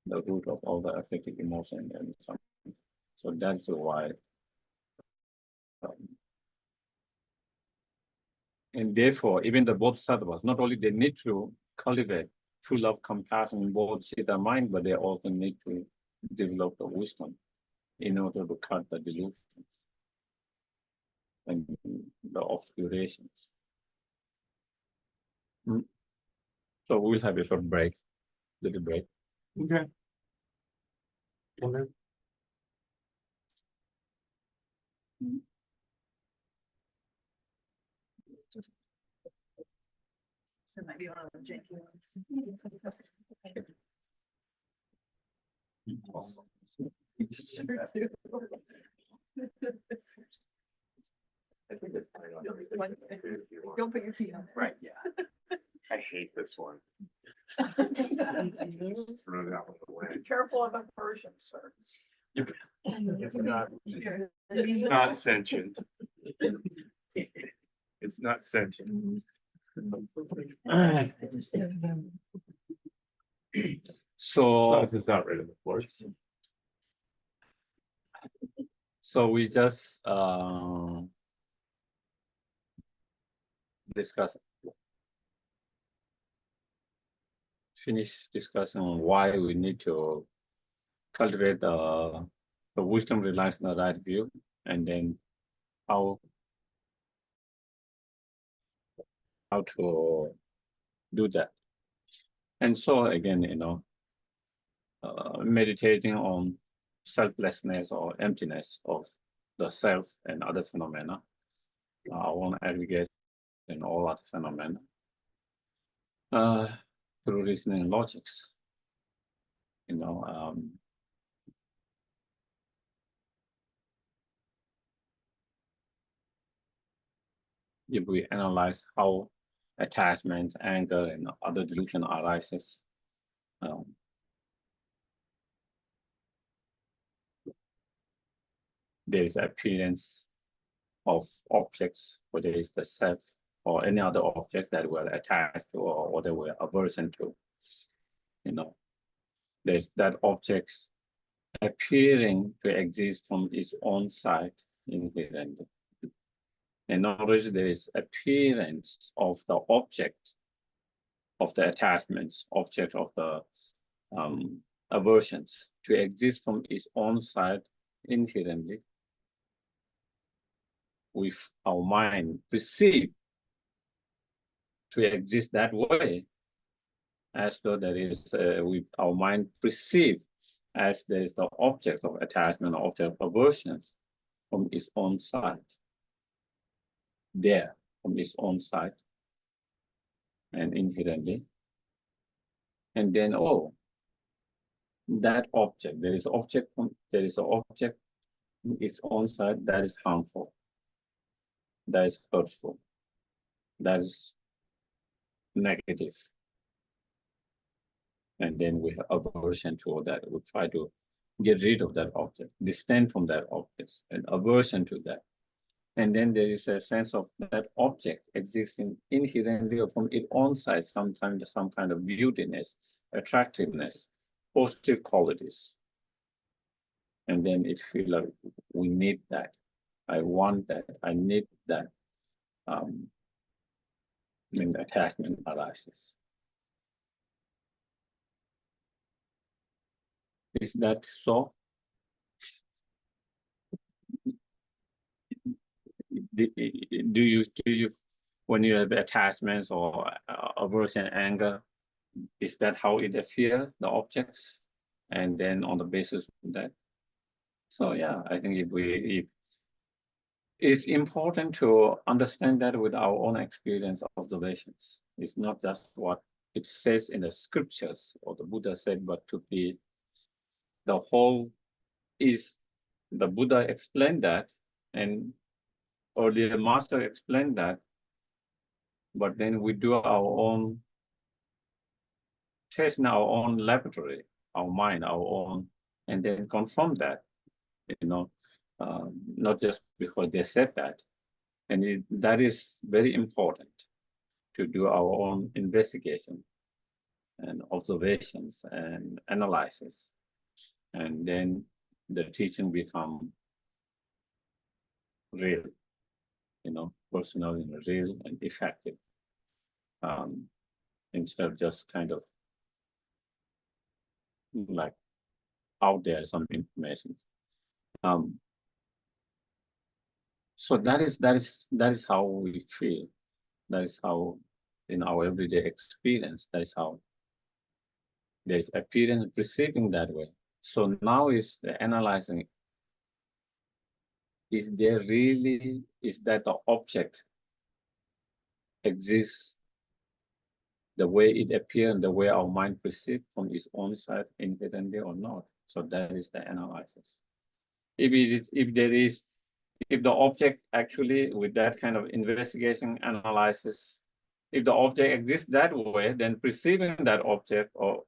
the root of all the affective emotion and something. So that's why. And therefore, even the bodhisattvas, not only they need to cultivate true love, compassion in bodhisattva mind, but they also need to develop the wisdom in order to cut the delusions and the obscurations. So we'll have a short break, little break. Okay. Okay. It might be one of the janky ones. Sure do. Don't put your feet on it. Right, yeah. I hate this one. Just throw it out of the way. Be careful of aversion, sir. It's not sentient. It's not sentient. So It's not rid of the floor. So we just finish discussing why we need to cultivate the wisdom relies on the right view, and then how to do that. And so again, you know, meditating on selflessness or emptiness of the self and other phenomena, our own aggregate and all other phenomena, through reasoning and logics. You know, if we analyze how attachment, anger, and other delusion arises, there is appearance of objects, whether it's the self or any other object that we're attached to or whatever we're aversion to. You know, there's that object appearing to exist from its own side inherently. And already there is appearance of the object of the attachments, object of the aversions to exist from its own side inherently. With our mind perceive to exist that way, as though there is, with our mind perceive as there is the object of attachment, object of aversions from its own side, there from its own side and inherently. And then, oh, that object, there is an object from its own side that is harmful, that is hurtful, that is negative. And then we have aversion to that. We try to get rid of that object, distance from that object, and aversion to that. And then there is a sense of that object existing inherently from its own side, sometimes some kind of beautiness, attractiveness, positive qualities. And then it feels like we need that. I want that. I need that. When attachment arises. Is that so? Do you when you have attachments or aversion, anger, is that how it appears, the objects, and then on the basis of that? So yeah, I think if it's important to understand that with our own experience observations. It's not just what it says in the scriptures or the Buddha said, but to be the whole is the Buddha explained that, and or the master explained that, but then we do our own test in our own laboratory, our mind, our own and then confirm that, not just because they said that. And that is very important to do our own investigation and observations and analysis. And then the teaching become real, personal and real and effective, instead of just kind of like out there some information. So that is how we feel. That is how in our everyday experience, that is how there's appearance perceiving that way. So now is the analyzing, is that the object exists the way it appears and the way our mind perceives from its own side independently or not? So that is the analysis. If the object actually, with that kind of investigation analysis, if the object exists that way, then perceiving that object or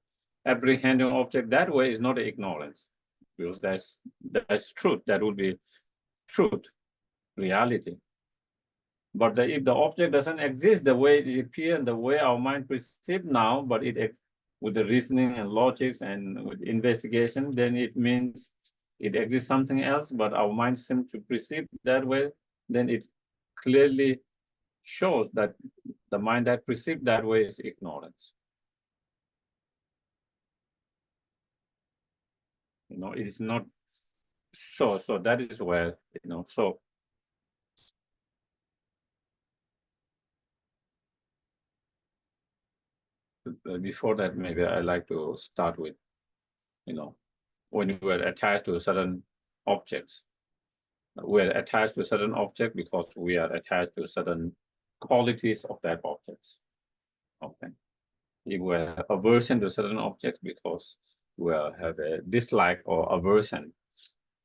apprehending object that way is not ignorance, because that's truth. That would be truth, reality. But if the object doesn't exist the way it appears and the way our mind perceives now, but with the reasoning and logics and with investigation, then it means it exists something else, but our mind seems to perceive that way, then it clearly shows that the mind that perceives that way is ignorance. It is not so that is where, so before that, maybe I like to start with, when we're attached to certain objects. We're attached to a certain object because we are attached to certain qualities of that object. Okay. If we're aversion to certain objects because we have a dislike or aversion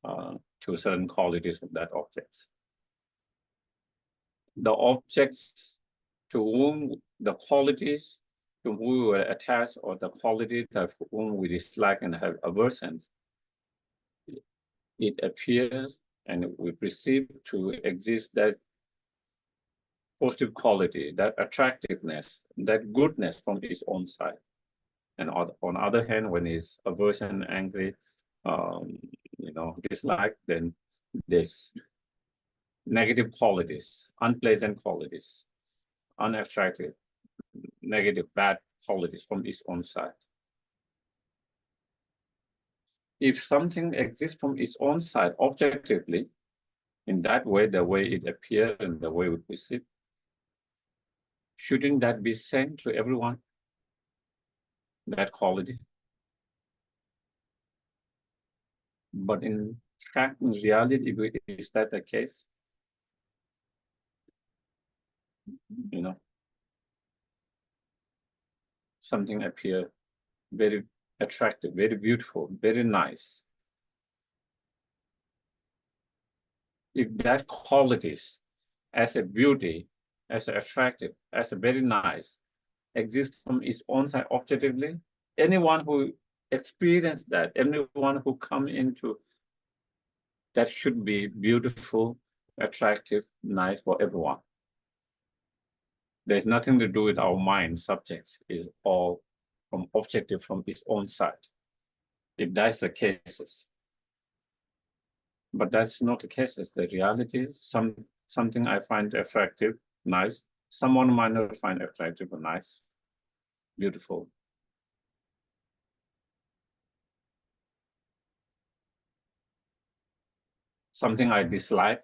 to certain qualities of that object. The objects to whom the qualities to whom we were attached, or the qualities to whom we dislike and have aversions, it appears and we perceive to exist that positive quality, that attractiveness, that goodness from its own side. And on the other hand, when it's aversion, angry, dislike, then there's negative qualities, unpleasant qualities, unattractive, negative, bad qualities from its own side. If something exists from its own side objectively, in that way, the way it appears and the way we perceive, shouldn't that be sent to everyone, that quality? But in fact, in reality, is that the case? Something appears very attractive, very beautiful, very nice. If that qualities as a beauty, as attractive, as a very nice, exists from its own side objectively, anyone who experiences that, anyone who comes into that should be beautiful, attractive, nice for everyone. There's nothing to do with our mind. Subjects is all from objective from its own side. If that's the cases, but that's not the cases. The reality is something I find attractive, nice. Someone might not find attractive or nice, beautiful. Something I dislike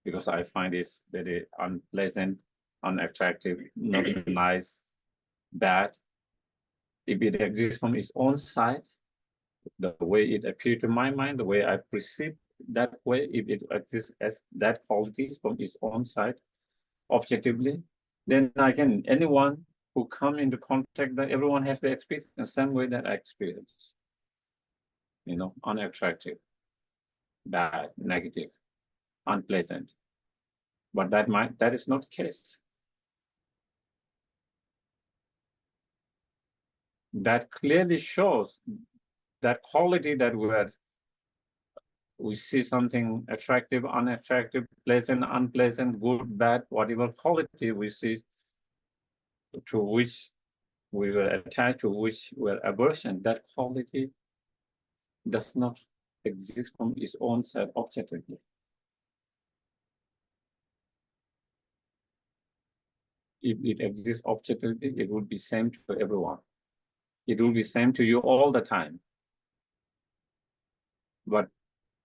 because I find it very unpleasant, unattractive, not nice, bad. If it exists from its own side, the way it appears to my mind, the way I perceive that way, if it exists as that qualities from its own side, objectively, then anyone who come into contact, that everyone has to experience the same way that I experience. Unattractive, bad, negative, unpleasant. But that is not the case. That clearly shows that quality that we are we see something attractive, unattractive, pleasant, unpleasant, good, bad, whatever quality we see, to which we were attached, to which were aversion, that quality does not exist from its own self objectively. If it exists objectively, it would be same to everyone. It will be same to you all the time. But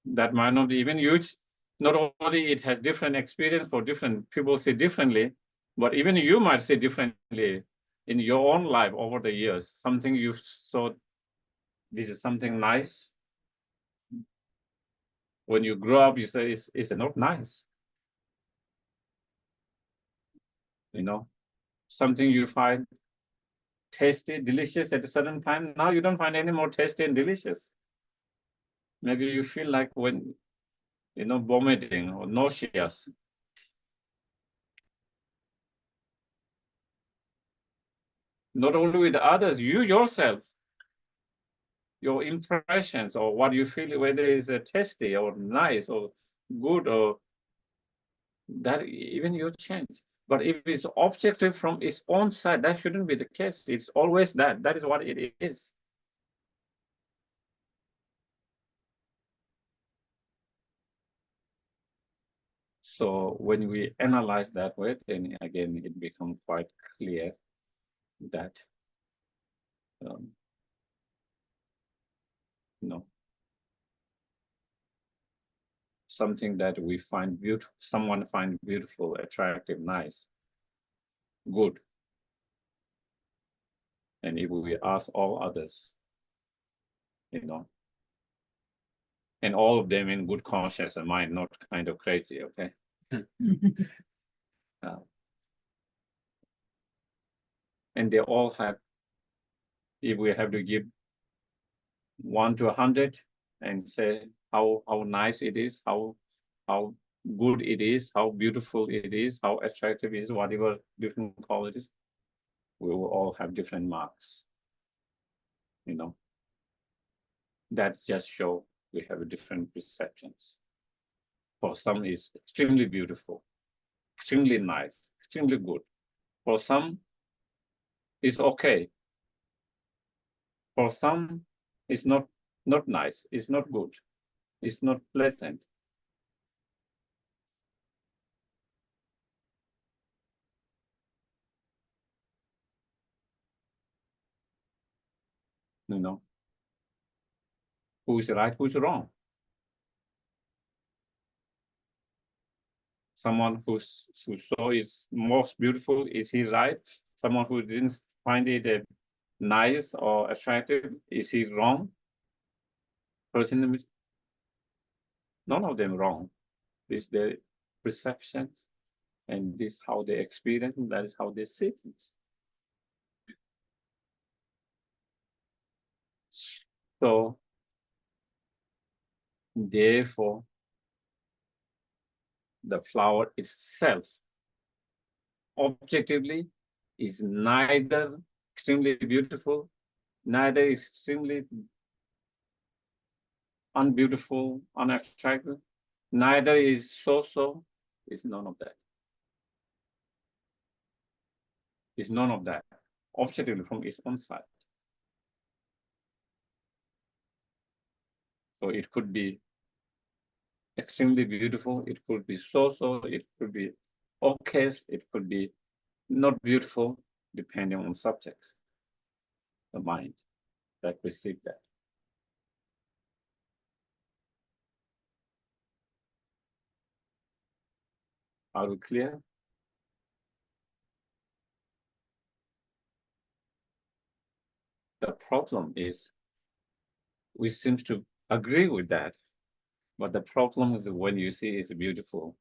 that might not even huge. Not only it has different experience for different people see differently, but even you might see differently in your own life over the years. Something you saw, this is something nice. When you grow up, you say it's not nice. You know, something you find tasty, delicious at a certain time. Now you don't find any more tasty and delicious. Maybe you feel like when, you know, vomiting or nauseous. Not only with others, you yourself, your impressions or what you feel, whether it's tasty or nice or good, or that even you change. But if it's objective from its own side, that shouldn't be the case. It's always that. That is what it is. So when we analyze that way, then again, it becomes quite clear that you know, something that we find beautiful, someone finds beautiful, attractive, nice, good. And if we ask all others, you know, and all of them in good conscience and mind, not kind of crazy, okay? And they all have, if we have to give 1 to 100 and say how nice it is, how good it is, how beautiful it is, how attractive it is, whatever different qualities, we will all have different marks. You know, that just show we have different perceptions. For some, it's extremely beautiful, extremely nice, extremely good. For some, it's okay. For some, it's not nice, it's not good, it's not pleasant. You know, who is right, who is wrong? Someone who saw is most beautiful, is he right? Someone who didn't find it nice or attractive, is he wrong? Personally, none of them wrong. It's their perceptions, and this is how they experience, and that is how they see things. So, therefore, the flower itself, objectively, is neither extremely beautiful, neither extremely unbeautiful, unattractive, neither is so, it's none of that. It's none of that, objectively from its own side. So it could be extremely beautiful, it could be so, it could be okay, it could be not beautiful, depending on subject, the mind that receives that. Are we clear? The problem is we seem to agree with that, but the problem is when you see it's beautiful,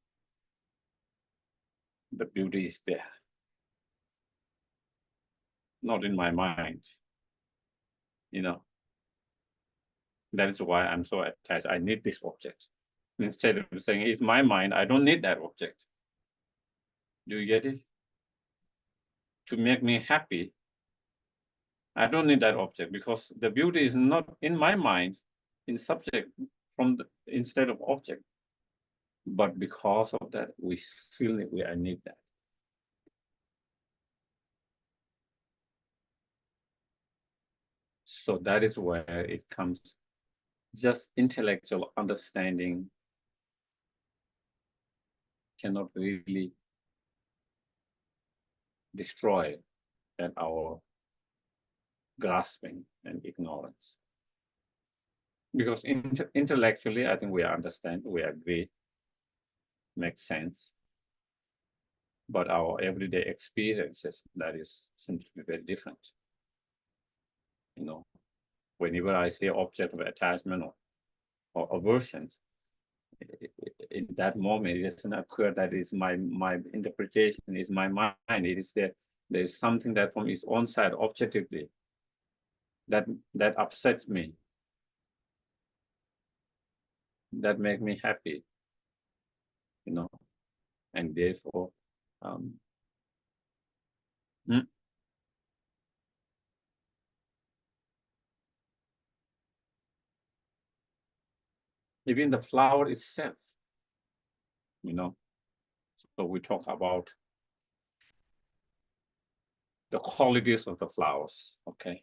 the beauty is there, not in my mind. You know, that is why I'm so attached. I need this object. Instead of saying it's my mind, I don't need that object. Do you get it? To make me happy, I don't need that object because the beauty is not in my mind, in subject from the instead of object. But because of that, we feel that I need that. So that is where it comes. Just intellectual understanding cannot really destroy that our grasping and ignorance. Because intellectually, I think we understand, we agree, makes sense. But our everyday experiences, that is seems to be very different. You know, whenever I say object of attachment or aversions, in that moment, it doesn't occur that is my interpretation, is my mind. It is there's something that from its own side, objectively, that upsets me, that make me happy, you know, and therefore, even the flower itself, you know. So we talk about the qualities of the flowers, okay?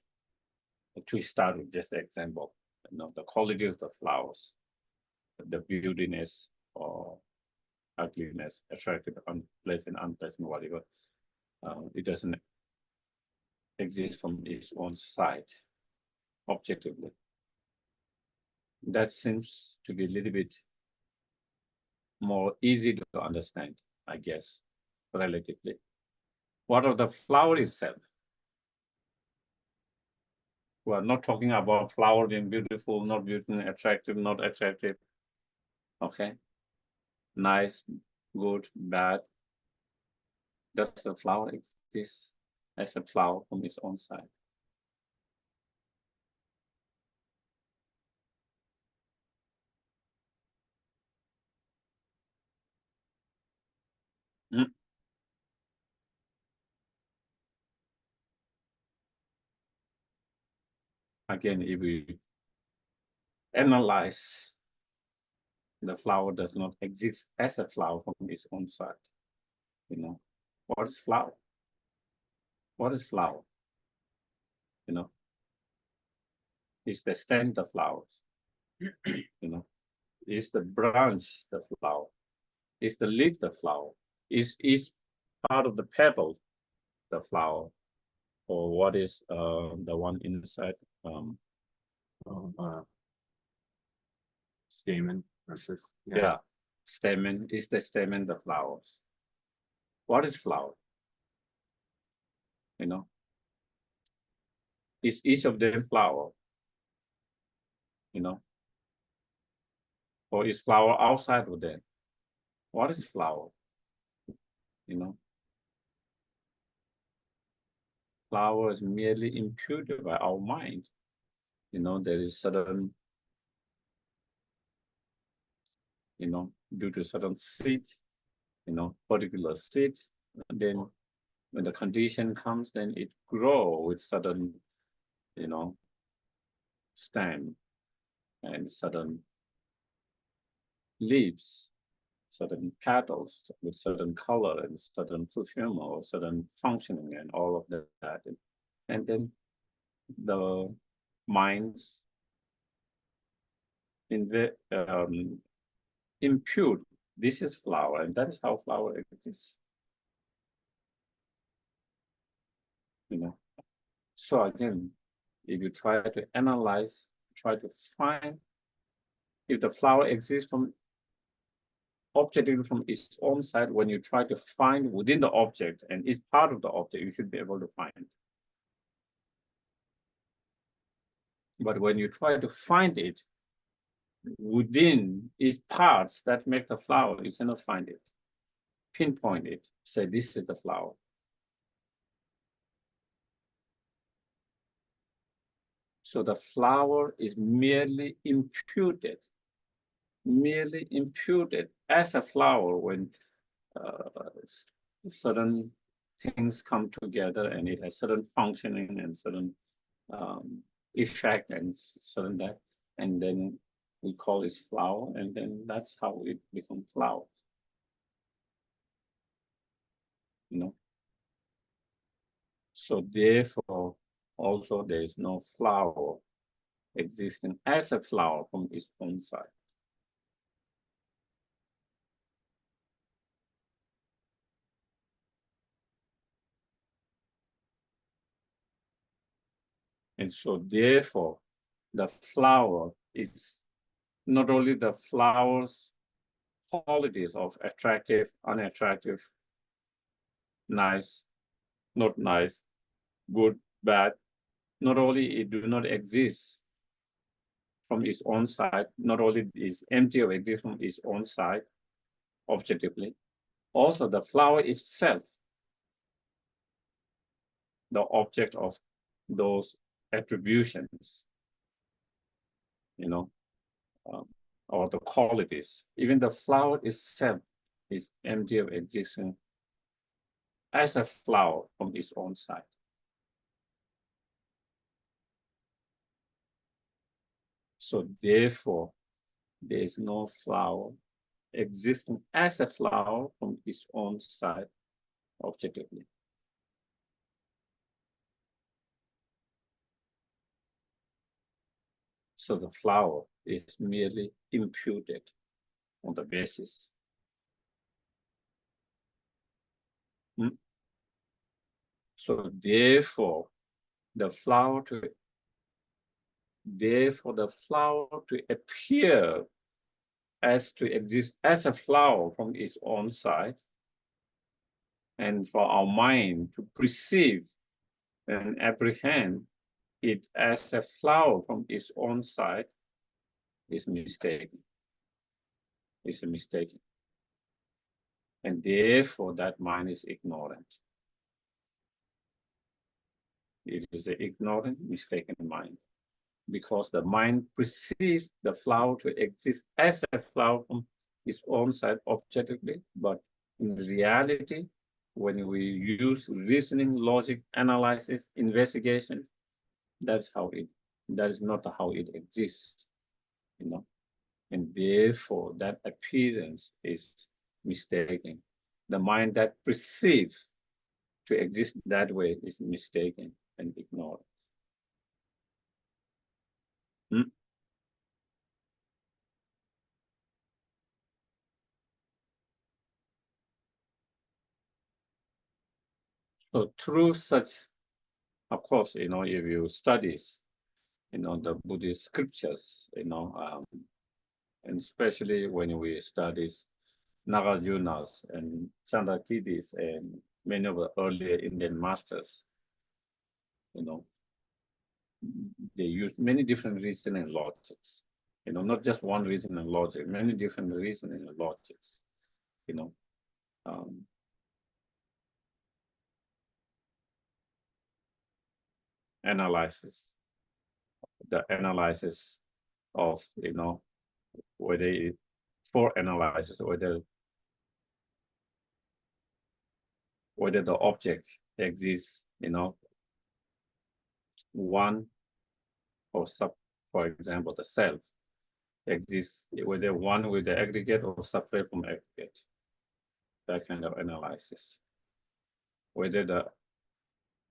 To start with just the example, you know, the quality of the flowers, the beautiness or ugliness, attractive, unpleasant, whatever. It doesn't exist from its own side, objectively. That seems to be a little bit more easy to understand, I guess, relatively. What of the flower itself? We are not talking about flower being beautiful, not beautiful, attractive, not attractive. Okay. Nice, good, bad. Does the flower exist as a flower from its own side? Again, if we analyze, the flower does not exist as a flower from its own side. You know, what is flower? What is flower? You know, is the stem the flowers? You know, is the branch the flower? Is the leaf the flower? Is each part of the petal the flower? Or what is the one inside? Stamen. Yeah, stamen. Is the stamen the flowers? What is flower? You know, is each of them flower? You know, or is flower outside of them? What is flower? You know, flower is merely imputed by our mind. You know, there is certain, you know, due to certain seed, you know, particular seed, then when the condition comes, then it grow with certain, you know, stem and certain leaves, certain petals with certain color and certain perfume or certain functioning and all of that. And then the minds impute this is flower, and that is how flower exists. You know. So again, if you try to analyze, try to find if the flower exists from objectively from its own side, when you try to find within the object and it's part of the object, you should be able to find. But when you try to find it within its parts that make the flower, you cannot find it. Pinpoint it, say this is the flower. So the flower is merely imputed as a flower when certain things come together and it has certain functioning and certain effect and certain that. And then we call it flower, and then that's how it becomes flower. You know. So therefore, also there is no flower existing as a flower from its own side. And so therefore, the flower is not only the flower's qualities of attractive, unattractive, nice, not nice, good, bad, not only it do not exist from its own side, not only is empty of existence from its own side, objectively, also the flower itself, the object of those attributions, you know, or the qualities. Even the flower itself is empty of existence as a flower from its own side. So therefore, there is no flower existing as a flower from its own side objectively. So the flower is merely imputed on the basis. So therefore, the flower to appear as to exist as a flower from its own side, and for our mind to perceive and apprehend it as a flower from its own side is mistaken. It's a mistake. And therefore that mind is ignorant. It is an ignorant, mistaken mind. Because the mind perceives the flower to exist as a flower from its own side objectively, but in reality, when we use reasoning, logic, analysis, investigation, that is not how it exists, you know. And therefore that appearance is mistaken. The mind that perceives to exist that way is mistaken and ignored. So through such, of course, you know, if you study, you know, the Buddhist scriptures, you know, and especially when we study Nagarjuna's and Chandrakirti's and many of the earlier Indian masters, you know, they use many different reasoning logics, you know, not just one reasoning logic, many different reasoning logics, you know. The analysis of, you know, whether it, for analysis, whether the object exists, you know, one or sub, for example, the self exists, whether one with the aggregate or separate from aggregate, that kind of analysis. Whether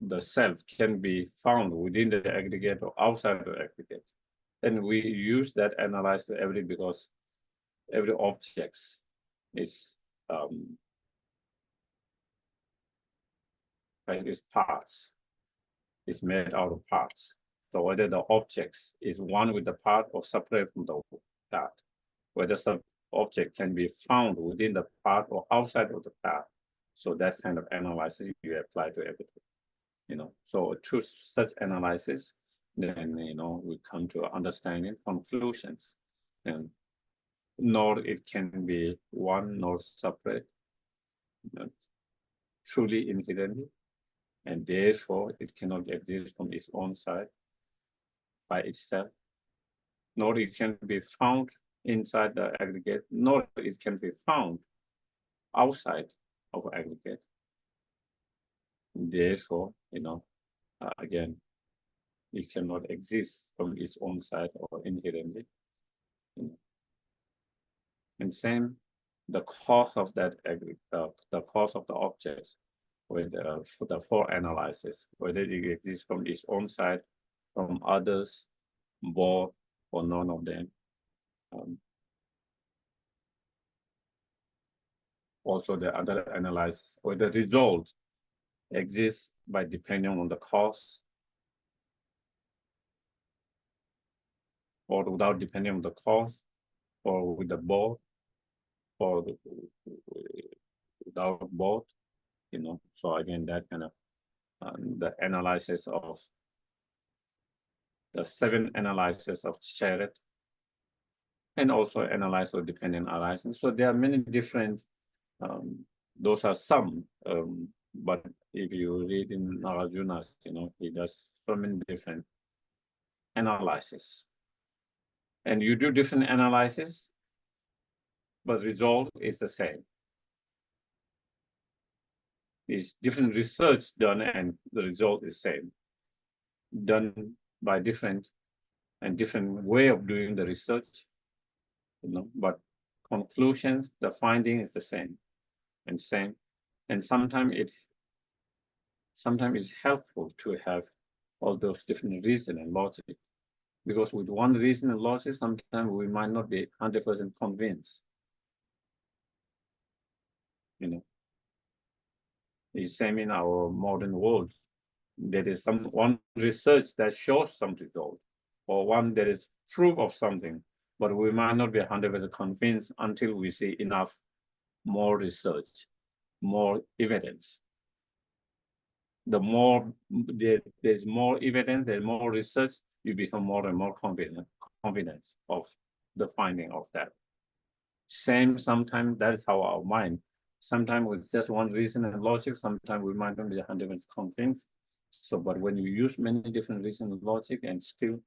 the self can be found within the aggregate or outside the aggregate. And we use that analysis because every object is its parts, is made out of parts. So whether the object is one with the part or separate from the part, whether some object can be found within the part or outside of the part. So that kind of analysis you apply to everything, you know. So through such analysis, then, you know, we come to understanding conclusions, and nor it can be one nor separate, you know, truly inherently, and therefore it cannot exist from its own side by itself, nor it can be found inside the aggregate, nor it can be found outside of aggregate. Therefore, you know, again, it cannot exist from its own side or inherently. And same, the cause of that, the cause of the objects with for the four analysis, whether it exists from its own side, from others, both, or none of them. Also, the other analysis or the result exists by depending on the cause or without depending on the cause or with the both or without both, So again, that kind of the analysis of the 7 analysis of Cheret and also analysis of dependent analysis. So there are many different, those are some, but if you read in Nagarjuna's, he does so many different analysis. And you do different analysis, but result is the same. It's different research done and the result is same. Done by different way of doing the research, but conclusions, the finding is the same. And sometimes it's helpful to have all those different reason and logic, because with one reason and logic, sometimes we might not be 100% convinced. The same in our modern world. There is one research that shows some result, or one that is proof of something, but we might not be 100% convinced until we see enough more research, more evidence. The more there's more evidence, there's more research, you become more and more confident of the finding of that. Same, sometimes that is how our mind, sometimes with just one reason and logic, sometimes we might not be 100% convinced. So, but when you use many different reasons and logic and still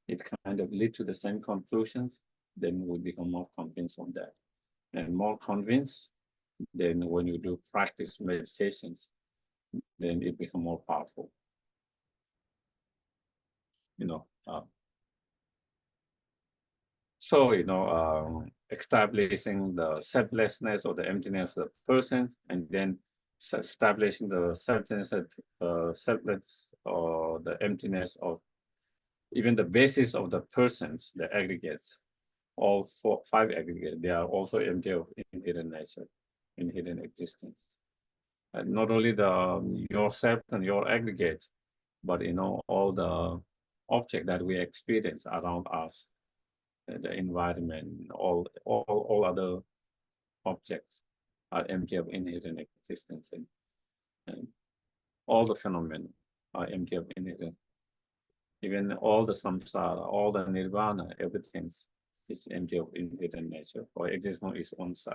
it kind of lead to the same conclusions, then we become more convinced on that. And more convinced, then when you do practice meditations, then it becomes more powerful. So, establishing the selflessness or the emptiness of the person, and then establishing the selfless or the emptiness of even the basis of the persons, the aggregates, all 5 aggregates, they are also empty of inherent nature, inherent existence. And not only yourself and your aggregate, but all the object that we experience around us, the environment, all other objects are empty of inherent existence, and all the phenomena are empty of inherent. Even all the samsara, all the nirvana, everything is empty of inherent nature or exists on its own side.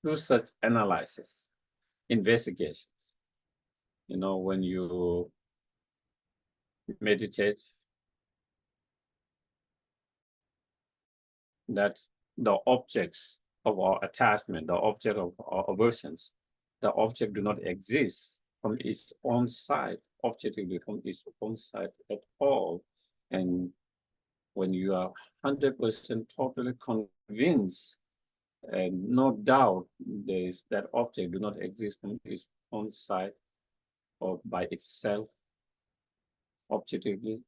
Through such analysis, investigations, when you meditate, that the objects of our attachment, the object of our aversions, the object do not exist from its own side, objectively from its own side at all. And when you are 100% totally convinced and no doubt there is that object do not exist from its own side or by itself, objectively,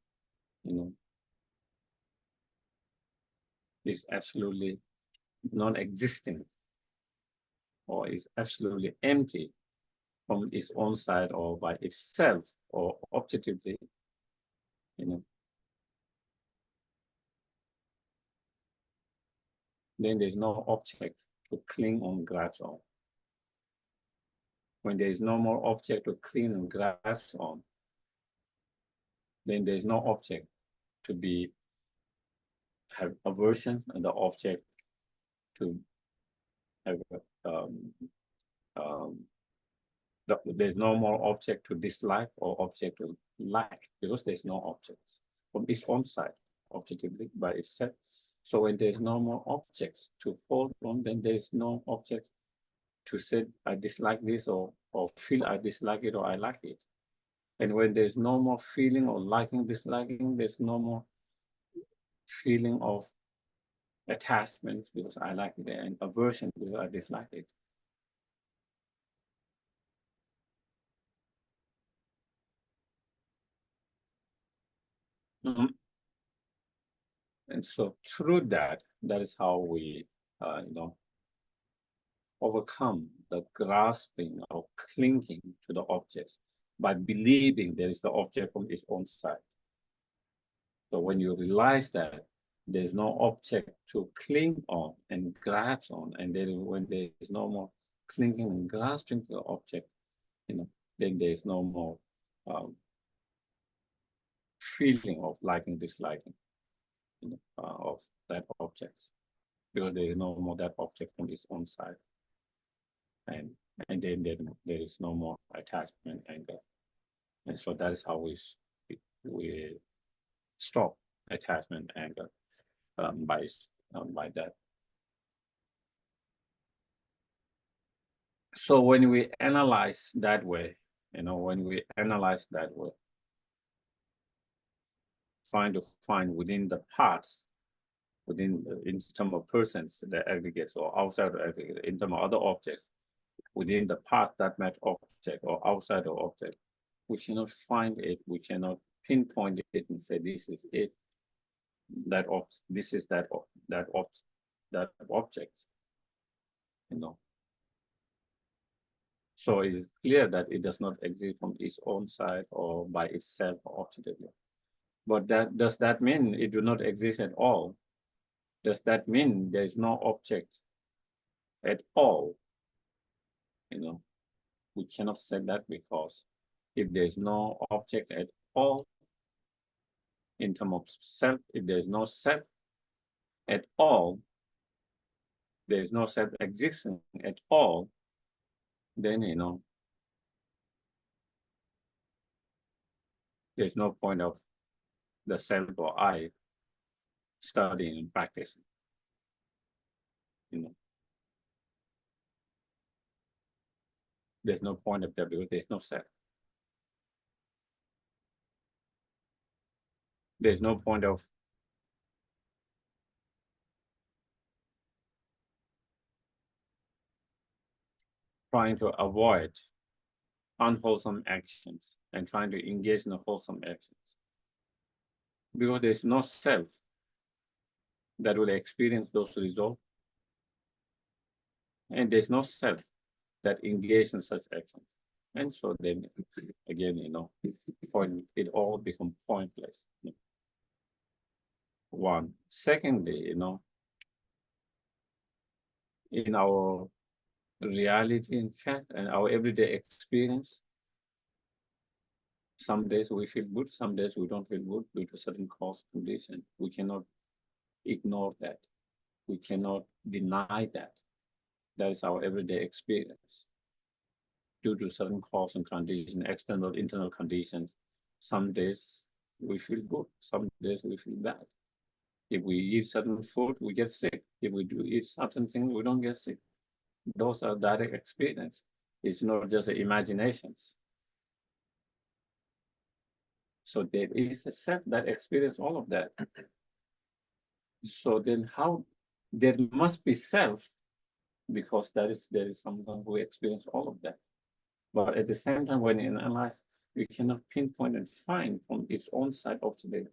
is absolutely non-existing or is absolutely empty from its own side or by itself or objectively, then there's no object to cling on, grasp on. when there is no more object to cling and grasp on, then there is no object to be have aversion and the object to have um, there's no more object to dislike or object to like, because there's no objects from its own side objectively by itself. So when there's no more objects to hold on, then there's no object to say I dislike this or feel I dislike it or I like it. And when there's no more feeling or liking, disliking, there's no more feeling of attachment because I like it and aversion because I dislike it. And so through that, that is how we, overcome the grasping or clinging to the objects by believing there is the object from its own side. So when you realize that there's no object to cling on and grasp on, and then when there is no more clinging and grasping to the object, then there is no more feeling of liking, disliking, of that object, because there is no more that object from its own side, and then there is no more attachment, anger, and so that is how we stop attachment, anger, by that. So when we analyze that way, trying to find within the parts, in terms of persons, the aggregates, or outside the aggregate, in terms of other objects, within the part that match object or outside the object, we cannot find it, we cannot pinpoint it and say this is it, this is that object, So it is clear that it does not exist from its own side or by itself or objectively. But does that mean it do not exist at all? Does that mean there is no object at all? We cannot say that, because if there is no object at all in terms of self, if there is no self at all, there is no self existing at all, then there's no point of the self or I studying and practicing. There's no point of that because there's no self. There's no point of trying to avoid unwholesome actions and trying to engage in wholesome actions, because there's no self that will experience those results, and there's no self that engages in such actions. And so then again, it all becomes pointless. One. Secondly, in our reality, in fact, and our everyday experience, some days we feel good, some days we don't feel good due to certain cause condition. We cannot ignore that. We cannot deny that. That is our everyday experience. Due to certain cause and condition, external, internal conditions, some days we feel good, some days we feel bad. If we eat certain food, we get sick. If we do eat certain things, we don't get sick. Those are direct experience. It's not just imaginations. So there is a self that experiences all of that. So then how there must be self, because there is someone who experiences all of that. But at the same time, when you analyze, you cannot pinpoint and find from its own side observation.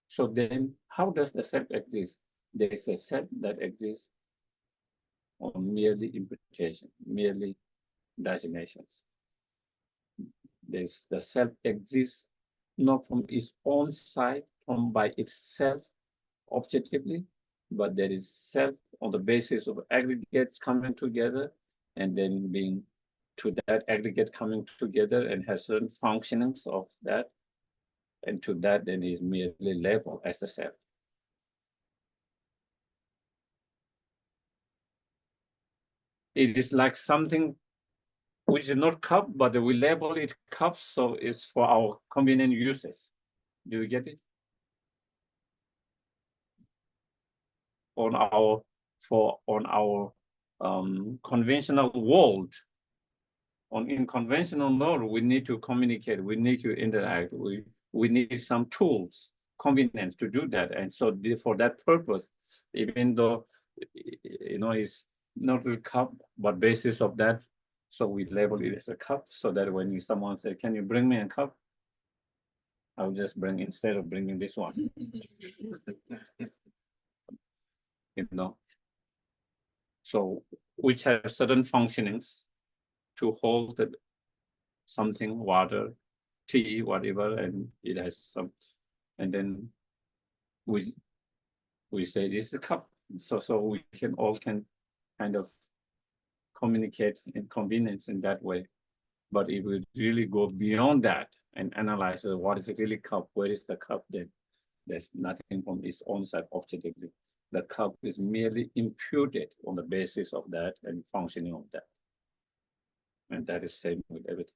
So then how does the self exist? There is a self that exists on merely imputation, merely designations. The self exists not from its own side, from by itself objectively, but there is self on the basis of aggregates coming together and then being to that aggregate coming together and has certain functionings of that, and to that then is merely labeled as a cell. It is like something which is not cup, but we label it cup, so it's for our convenient uses. Do you get it? On our conventional world, in conventional world, we need to communicate, we need to interact, we need some tools, convenience to do that. And so for that purpose, even though it's not a cup, but basis of that, so we label it as a cup, so that when someone says, "Can you bring me a cup?" I'll just bring, instead of bringing this one. So which have certain functionings to hold something, water, tea, whatever, and it has some, and then we say this is a cup. So we all can kind of communicate in convenience in that way. But if we really go beyond that and analyze what is it really cup, where is the cup, then there's nothing from its own side objectively. The cup is merely imputed on the basis of that and functioning of that. And that is same with everything.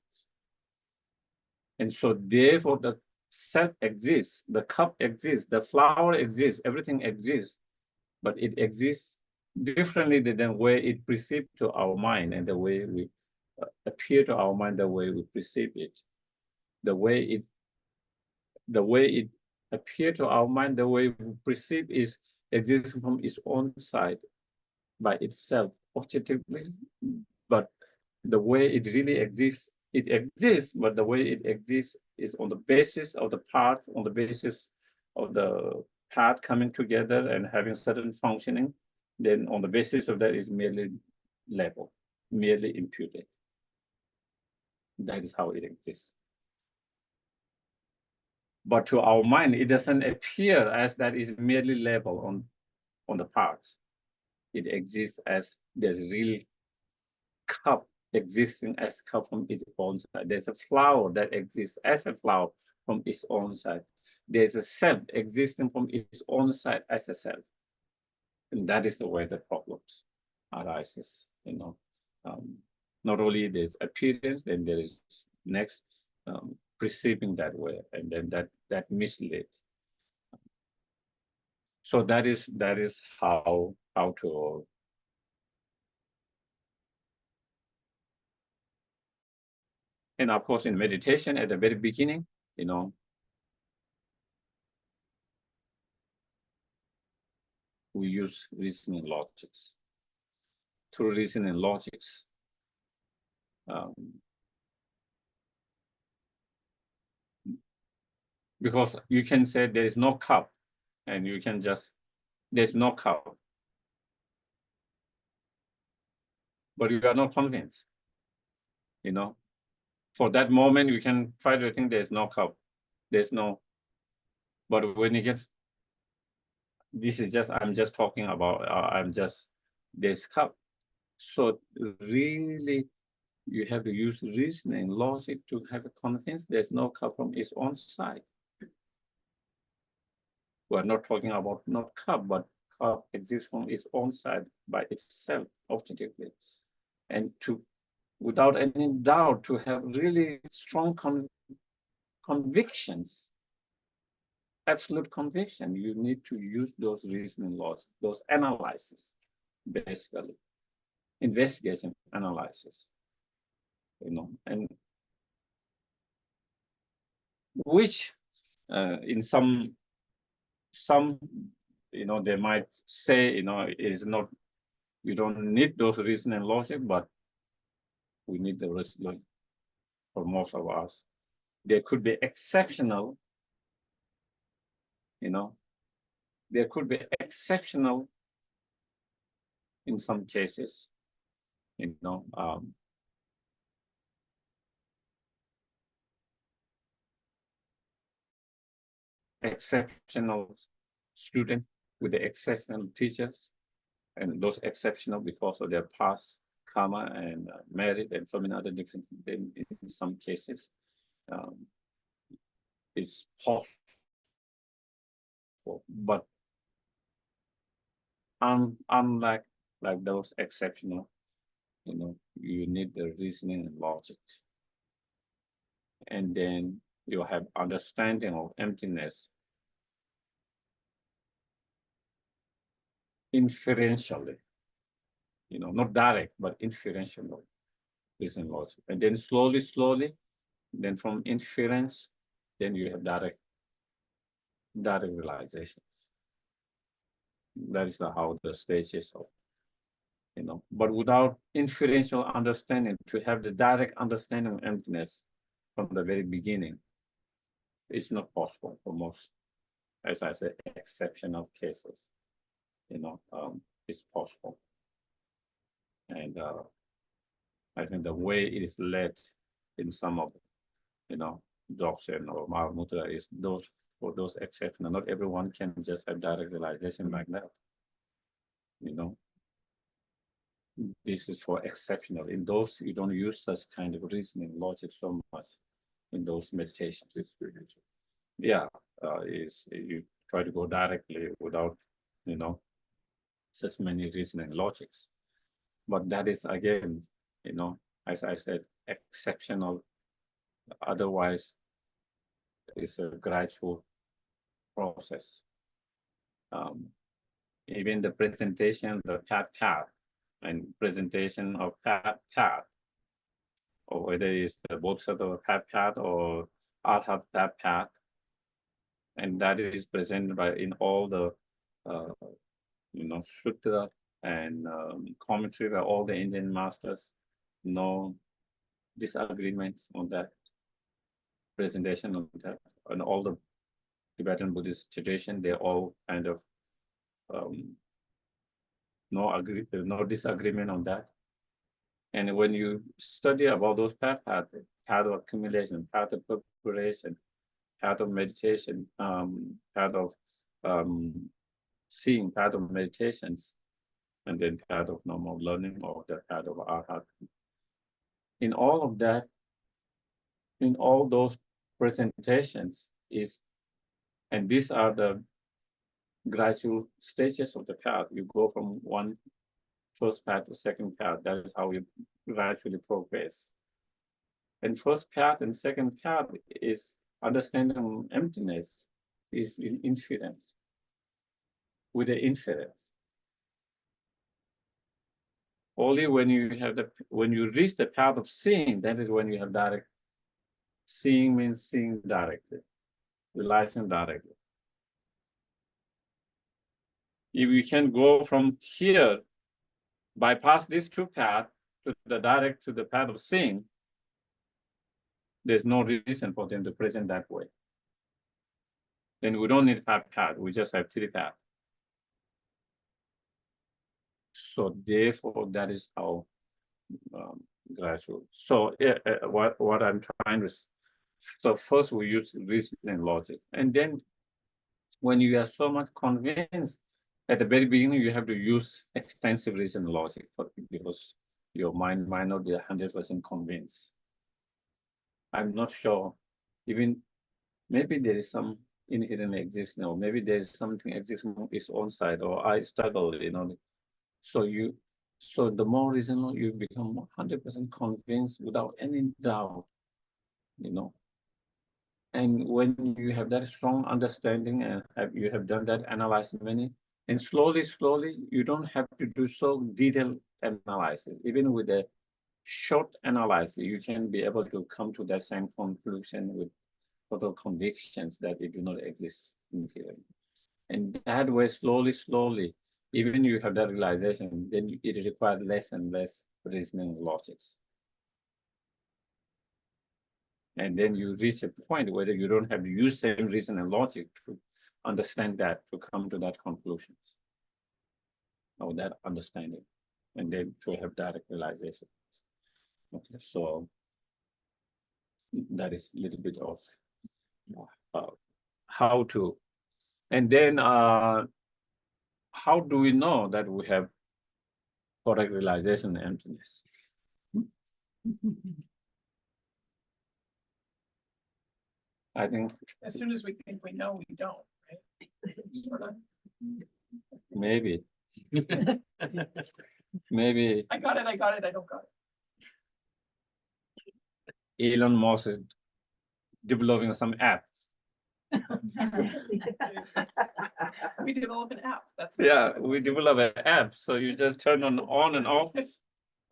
And so therefore the self exists, the cup exists, the flower exists, everything exists, but it exists differently than the way it perceived to our mind and the way we appear to our mind, the way we perceive it. The way it appear to our mind, the way we perceive is exists from its own side by itself objectively, but the way it really exists, it exists, but the way it exists is on the basis of the parts, on the basis of the part coming together and having certain functioning. Then on the basis of that is merely labeled, merely imputed. That is how it exists. But to our mind, it doesn't appear as that is merely labeled on the parts. It exists as there's real cup existing as cup from its own side. There's a flower that exists as a flower from its own side. There's a self existing from its own side as a self. And that is the way the problems arises. Not only there's appearance, then there is next perceiving that way, and then that mislead. So that is how to. And of course, in meditation at the very beginning, we use reasoning logics. Through reasoning logics, because you can say there is no cup, and you can just, there's no cup. But you are not convinced. For that moment, you can try to think there's no cup. There's no, but when you get, this is just, I'm just talking about, there's cup. So really, you have to use reasoning, logic to have a convinced there's no cup from its own side. We're not talking about not cup, but cup exists from its own side by itself, objectively. And without any doubt, to have really strong convictions, absolute conviction, you need to use those reasoning laws, those analyses, basically, investigation analysis, and which in some they might say, is not, we don't need those reasoning logic, but we need the reasoning for most of us. There could be exceptional, there could be exceptional in some cases, exceptional students with the exceptional teachers, and those exceptional because of their past comma, and married, and so many other different things. In some cases, it's possible, but unlike like those exceptional, you need the reasoning and logic, and then you have understanding of emptiness inferentially, not direct, but inferential reason logic. And then slowly, then from inference, then you have direct realizations. That is how the stages of, but without inferential understanding, to have the direct understanding of emptiness from the very beginning, it's not possible for most, as I said, exceptional cases. It's possible. And I think the way it is led in some of, Dzogchen or Mahamudra is for those exceptional. Not everyone can just have direct realization like that. This is for exceptional. In those, you don't use such kind of reasoning logic so much in those meditations. Yeah, is you try to go directly without, such many reasoning logics. But that is again, as I said, exceptional. Otherwise, it's a gradual process. Even the presentation, the path, and presentation of path, or whether it's the Bodhisattva path or Arhat path, and that is presented in all the, sutra and commentary by all the Indian masters. No disagreements on that presentation of that, and all the Tibetan Buddhist tradition, they all kind of no disagreement on that. And when you study about those path of accumulation, path of preparation, path of meditation, path of seeing, path of meditations, and then path of normal learning, or the path of arhat. In all of that, in all those presentations and these are the gradual stages of the path. You go from one first path to second path. That is how you gradually progress. And first path and second path is understanding emptiness, is in inference, with the inference. Only when you reach the path of seeing, that is when you have direct. Seeing means seeing directly, realizing directly. If you can go from here, bypass these two paths to the path of seeing, there's no reason for them to present that way. Then we don't need 5 paths, we just have 3 paths. So therefore, that is how gradual. So what I'm trying to, so first we use reasoning logic, and then when you are so much convinced, at the very beginning, you have to use extensive reason logic because your mind might not be 100% convinced. I'm not sure. Even maybe there is some inherent existing, or maybe there is something existing on its own side, or I struggle, So the more reasonable you become 100% convinced without any doubt, And when you have that strong understanding and you have done that analysis many, and slowly, you don't have to do so detailed analysis. Even with a short analysis, you can be able to come to that same conclusion with total convictions that it do not exist in here. And that way, slowly, even you have that realization, then it requires less and less reasoning logics. And then you reach a point where you don't have to use same reason and logic to understand that, to come to that conclusion, or that understanding, and then to have direct realization. Okay, so that is a little bit of how to, and then how do we know that we have correct realization and emptiness. I think As soon as we think we know, we don't, right? Sort of. maybe. Maybe I got it, I don't got Elon Musk is developing some app. it. We develop an app, that's. Yeah, we develop an app, so you just turn on and off.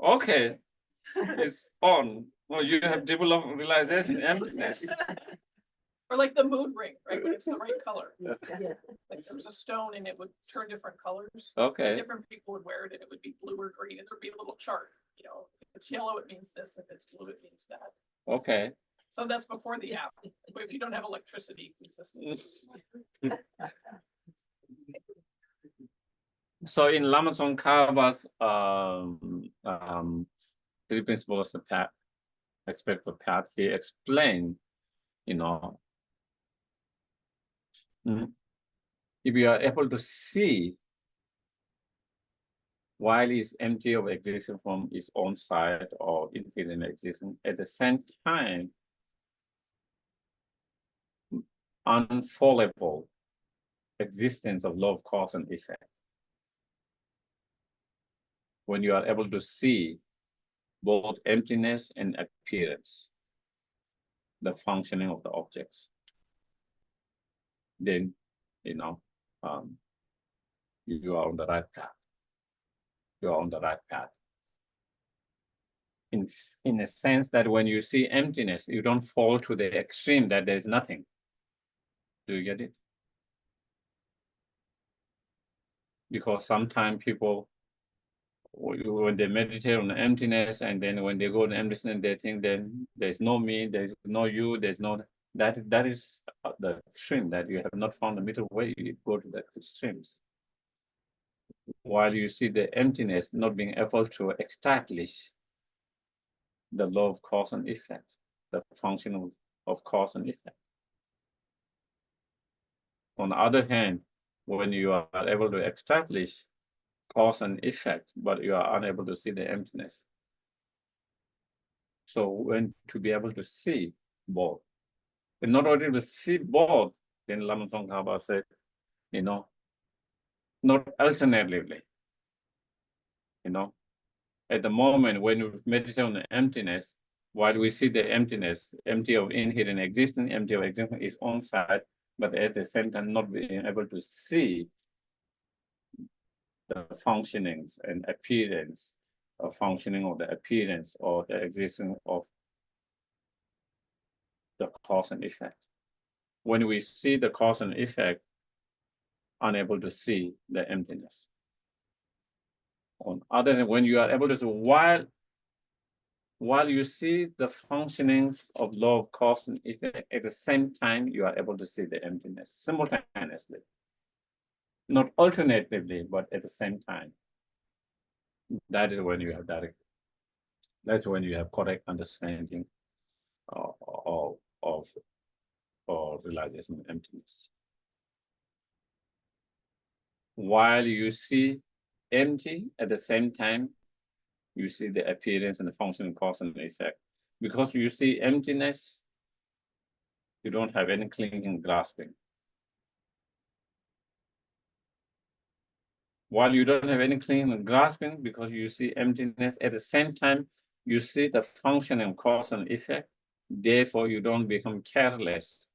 Okay, it's on. Well, you have developed realization emptiness. Or like the mood ring, right, when it's the right color. Like there was a stone and it would turn different colors. Okay, Different people would wear it and it would be blue or green, and there'd be a little chart, you know, if it's yellow, it means this, if it's blue, it means that. okay. So that's before the app, but if you don't have electricity consistently. So in Lama Tsongkhapa's three principles of path, aspect of path, he explained, you know, if you are able to see while it's empty of existence from its own side or infinite existence, at the same time, unfallable existence of love, cause, and effect. When you are able to see both emptiness and appearance, the functioning of the objects, then, you know, you are on the right path. You are on the right path. In a sense that when you see emptiness, you don't fall to the extreme that there's nothing. Do you get it? Because sometimes people, when they meditate on the emptiness, and then when they go to emptiness, they think then there's no me, there's no you, there's no that is the extreme, that you have not found the middle way. You go to the extremes. While you see the emptiness, not being able to establish the law of cause and effect, the function of cause and effect. On the other hand, when you are able to establish cause and effect, but you are unable to see the emptiness. So when to be able to see both, and not only to see both, then Lama Tsongkhapa said, you know, not alternatively, you know, at the moment when you meditate on the emptiness, while we see the emptiness, empty of inherent existence, empty of existence is on side, but at the same time not being able to see the functionings and appearance, or functioning of the appearance or the existence of the cause and effect. When we see the cause and effect, unable to see the emptiness. On other hand, when you are able to see, while you see the functionings of law of cause and effect, at the same time, you are able to see the emptiness simultaneously. Not alternatively, but at the same time. That is when you have direct. That's when you have correct understanding of realization of emptiness. While you see empty, at the same time, you see the appearance and the function, cause and effect. Because you see emptiness, you don't have any clinging, grasping. While you don't have any clinging and grasping, because you see emptiness, at the same time, you see the function and cause and effect. Therefore, you don't become careless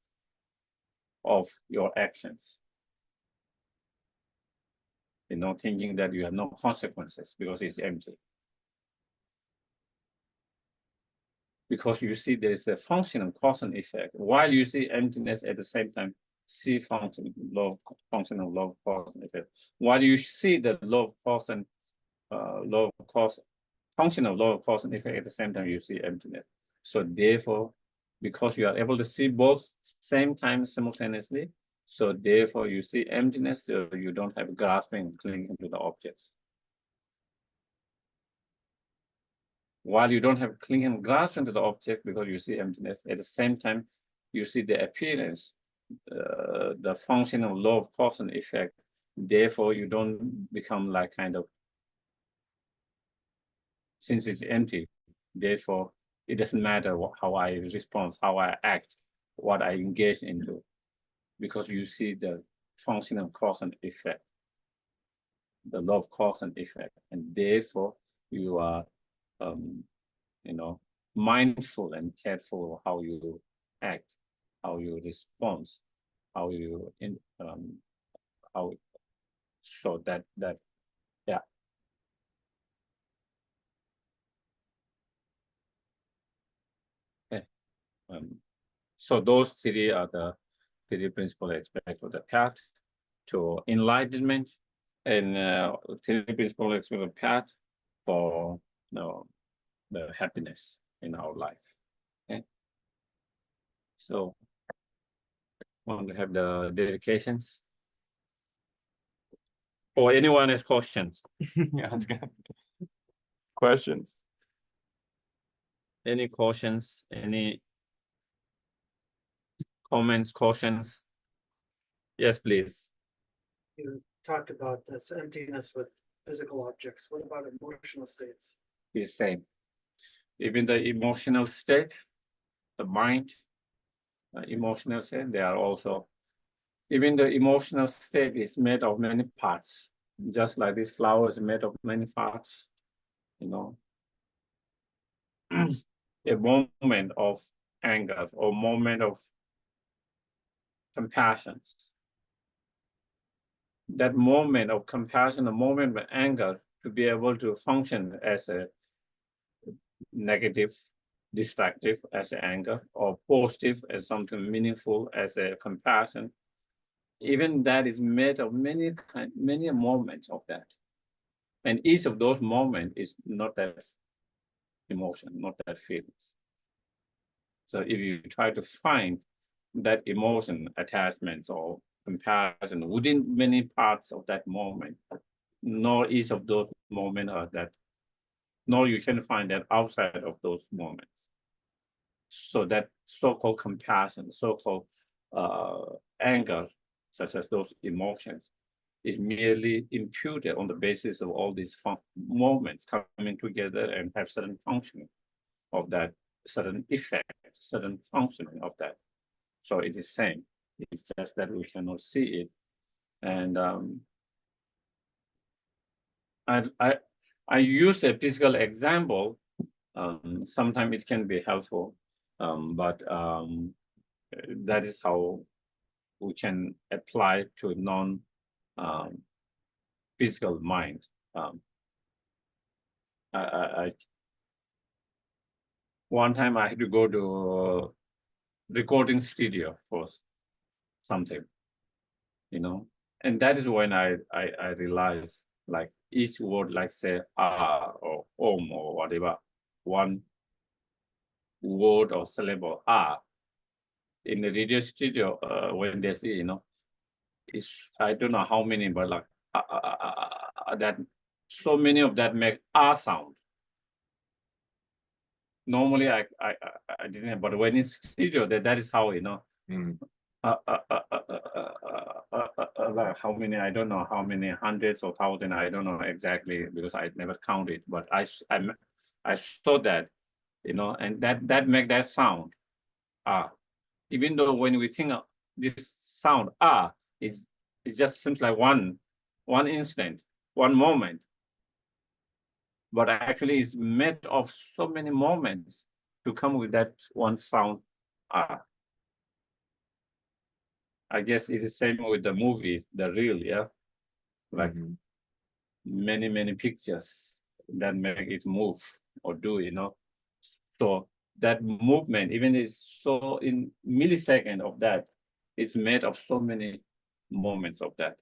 of your actions. You know, thinking that you have no consequences because it's empty. Because you see there's a function and cause and effect. While you see emptiness, at the same time, see function, law, function of law, cause and effect. While you see the law of cause and law of cause, function of law of cause and effect, at the same time, you see emptiness. So therefore, because you are able to see both same time simultaneously, so therefore you see emptiness, so you don't have grasping, clinging to the objects. While you don't have clinging and grasping to the object because you see emptiness, at the same time, you see the appearance, the function of law of cause and effect. Therefore, you don't become like kind of since it's empty, therefore it doesn't matter how I respond, how I act, what I engage into, because you see the function of cause and effect, the law of cause and effect, and therefore you are, mindful and careful how you act, how you respond, how you how so that yeah. Okay. So those three are the three principal aspects of the path to enlightenment, and three principal aspects of the path for the happiness in our life. Okay. So want to have the dedications, or anyone has questions? Yeah, that's good. Questions? Any questions? Any comments? Questions? Yes, please. You talked about this emptiness with physical objects. What about emotional states? The same. Even the emotional state, the mind, emotional state, they are also, even the emotional state is made of many parts, just like this flower is made of many parts, a moment of anger or moment of compassion. That moment of compassion, a moment of anger, to be able to function as a negative, destructive as anger, or positive as something meaningful as a compassion. Even that is made of many moments of that. And each of those moments is not that emotion, not that feelings. So if you try to find that emotion, attachments, or compassion within many parts of that moment, nor each of those moments are that, nor you can find that outside of those moments. So that so-called compassion, so-called anger, such as those emotions, is merely imputed on the basis of all these moments coming together and have certain functioning of that, certain effect, certain functioning of that. So it is same. It's just that we cannot see it. And I use a physical example. Sometimes it can be helpful, but that is how we can apply to non-physical mind. One time I had to go to a recording studio for something, and that is when I realized, like, each word, like say ah or om or whatever, one word or syllable ah in the radio studio, when they say, it's, I don't know how many, but like that, so many of that make ah sound. Normally I didn't have, but when it's studio, that is how, like how many, I don't know how many hundreds or thousands, I don't know exactly, because I never counted, but I saw that, and that make that sound even though when we think of this sound it just seems like one instant, one moment, but actually it's made of so many moments to come with that one sound I guess it's the same with the movie, the reel, yeah, like many pictures that make it move or do, so that movement, even is so in millisecond of that, it's made of so many moments of that.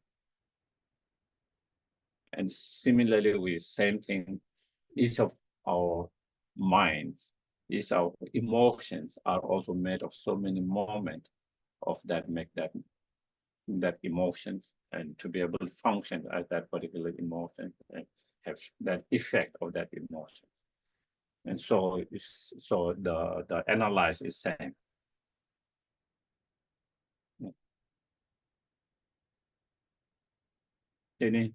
And similarly, with same thing, each of our minds, each of our emotions are also made of so many moments of that, make that emotions, and to be able to function as that particular emotion and have that effect of that emotion. And so the analyze is same. Any?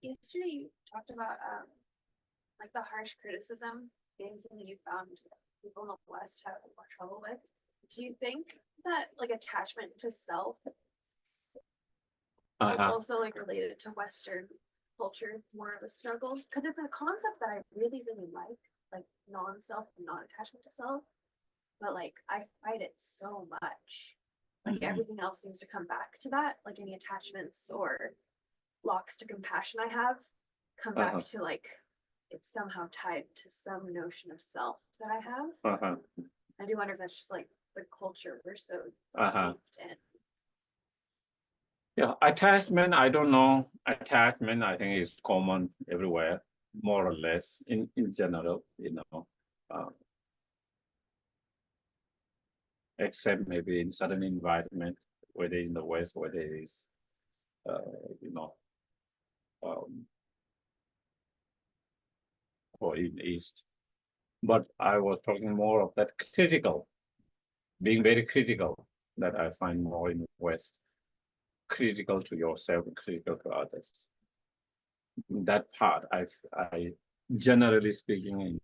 Yesterday you talked about like the harsh criticism being something you found people in the West have more trouble with. Do you think that like attachment to self is Uh-huh. also like related to Western culture more of a struggle? Because it's a concept that I really, really like non-self and non-attachment to self. But like I fight it so much. Like everything else seems to come back to that. Like any attachments or blocks to compassion I have come back to like it's somehow tied to some notion of self that I have. Uh-huh. I do wonder if that's just like the culture we're so Uh-huh. steeped in. Yeah, attachment, I don't know. Attachment, I think is common everywhere, more or less in general, except maybe in certain environment, whether in the West, whether it is, you know, um, or in East. But I was talking more of that critical, being very critical that I find more in the West, critical to yourself, critical to others. That part, I generally speaking,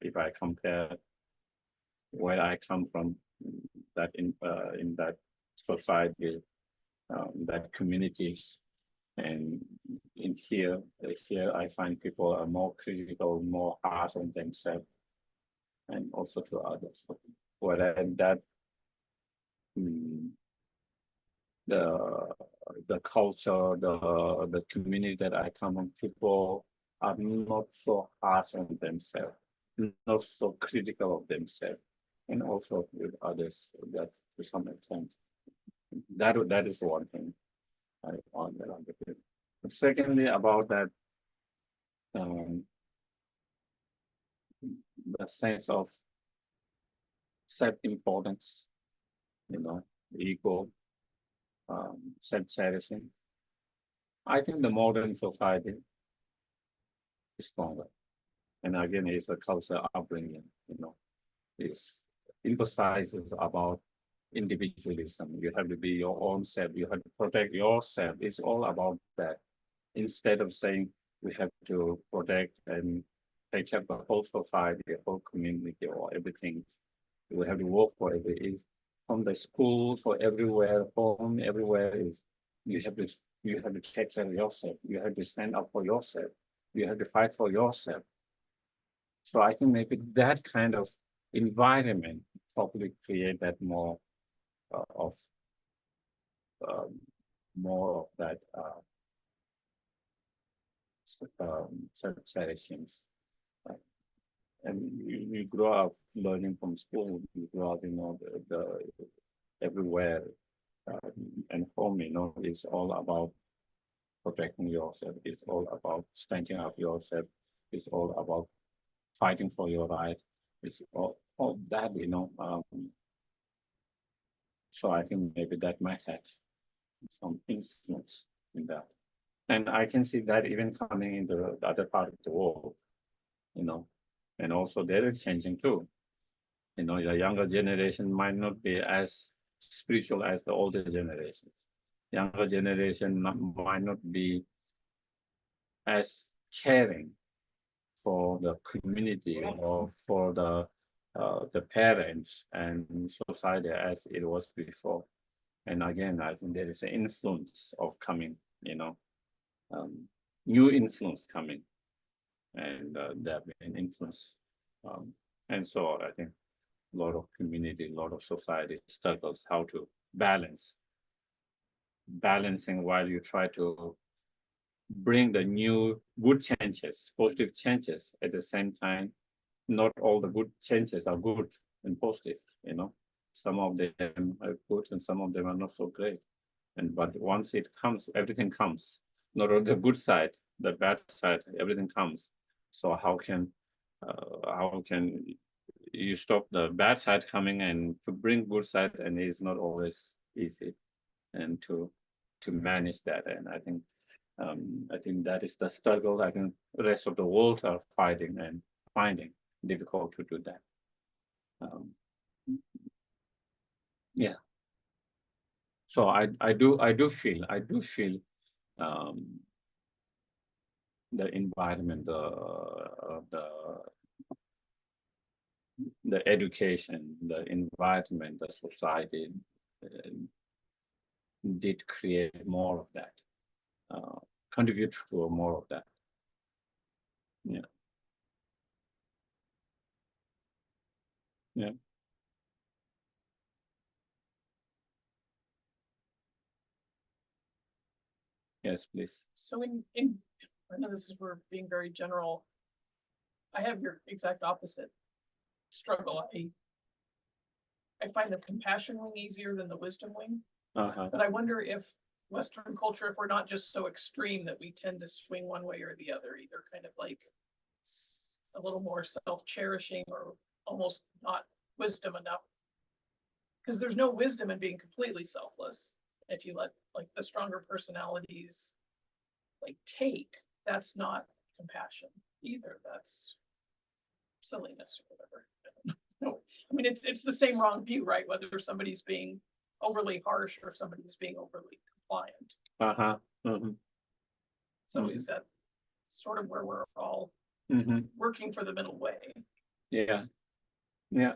if I compare where I come from, that in that society, that communities, and in here I find people are more critical, more harsh on themselves, and also to others. Whereas that the culture, the community that I come from, people are not so harsh on themselves, not so critical of themselves, and also with others. That to some extent, that is one thing I found that on the good. Secondly, about that, the sense of self-importance, ego, self-cherishing. I think the modern society is stronger. And again, it's a cultural upbringing, it emphasizes about individualism. You have to be your own self, you have to protect yourself. It's all about that. Instead of saying we have to protect and take care of the whole society, the whole community, or everything. We have to work for it. It's from the schools or everywhere, home, everywhere is you have to take care of yourself. You have to stand up for yourself. You have to fight for yourself. So I think maybe that kind of environment probably create that more of more of that self-selections. And you grow up learning from school. You grow up, the everywhere, and home, is all about protecting yourself. It's all about standing up yourself. It's all about fighting for your right. It's all that, so I think maybe that might have some influence in that. And I can see that even coming into the other part of the world, and also that is changing too. The younger generation might not be as spiritual as the older generations. Younger generation might not be as caring for the community or for the parents and society as it was before. And again, I think there is an influence of coming, new influence coming, and that an influence. And so I think a lot of community, a lot of society struggles how to balancing while you try to bring the new good changes, positive changes. At the same time, not all the good changes are good and positive, some of them are good and some of them are not so great. But once it comes, everything comes, not on the good side, the bad side, everything comes. So how can you stop the bad side coming and to bring good side? And it's not always easy, and to manage that. And I think that is the struggle. I think the rest of the world are fighting and finding difficult to do that. Yeah. So I do feel the environment, the education, the environment, the society did create more of that, contribute to more of that. Yeah. Yeah. Yes, please. So I know this is, we're being very general. I have your exact opposite struggle. I find the compassion wing easier than the wisdom wing, but I wonder if Western culture, if we're not just so extreme that we tend to swing one way or the other, either kind of like a little more self-cherishing or almost not wisdom enough. Because there's no wisdom in being completely selfless. If you let like the stronger personalities like take, that's not compassion either. That's silliness or whatever. No, I mean it's the same wrong view, right? Whether somebody's being overly harsh or somebody's being overly compliant. So is that sort of where we're all working for the middle way? Yeah. Yeah.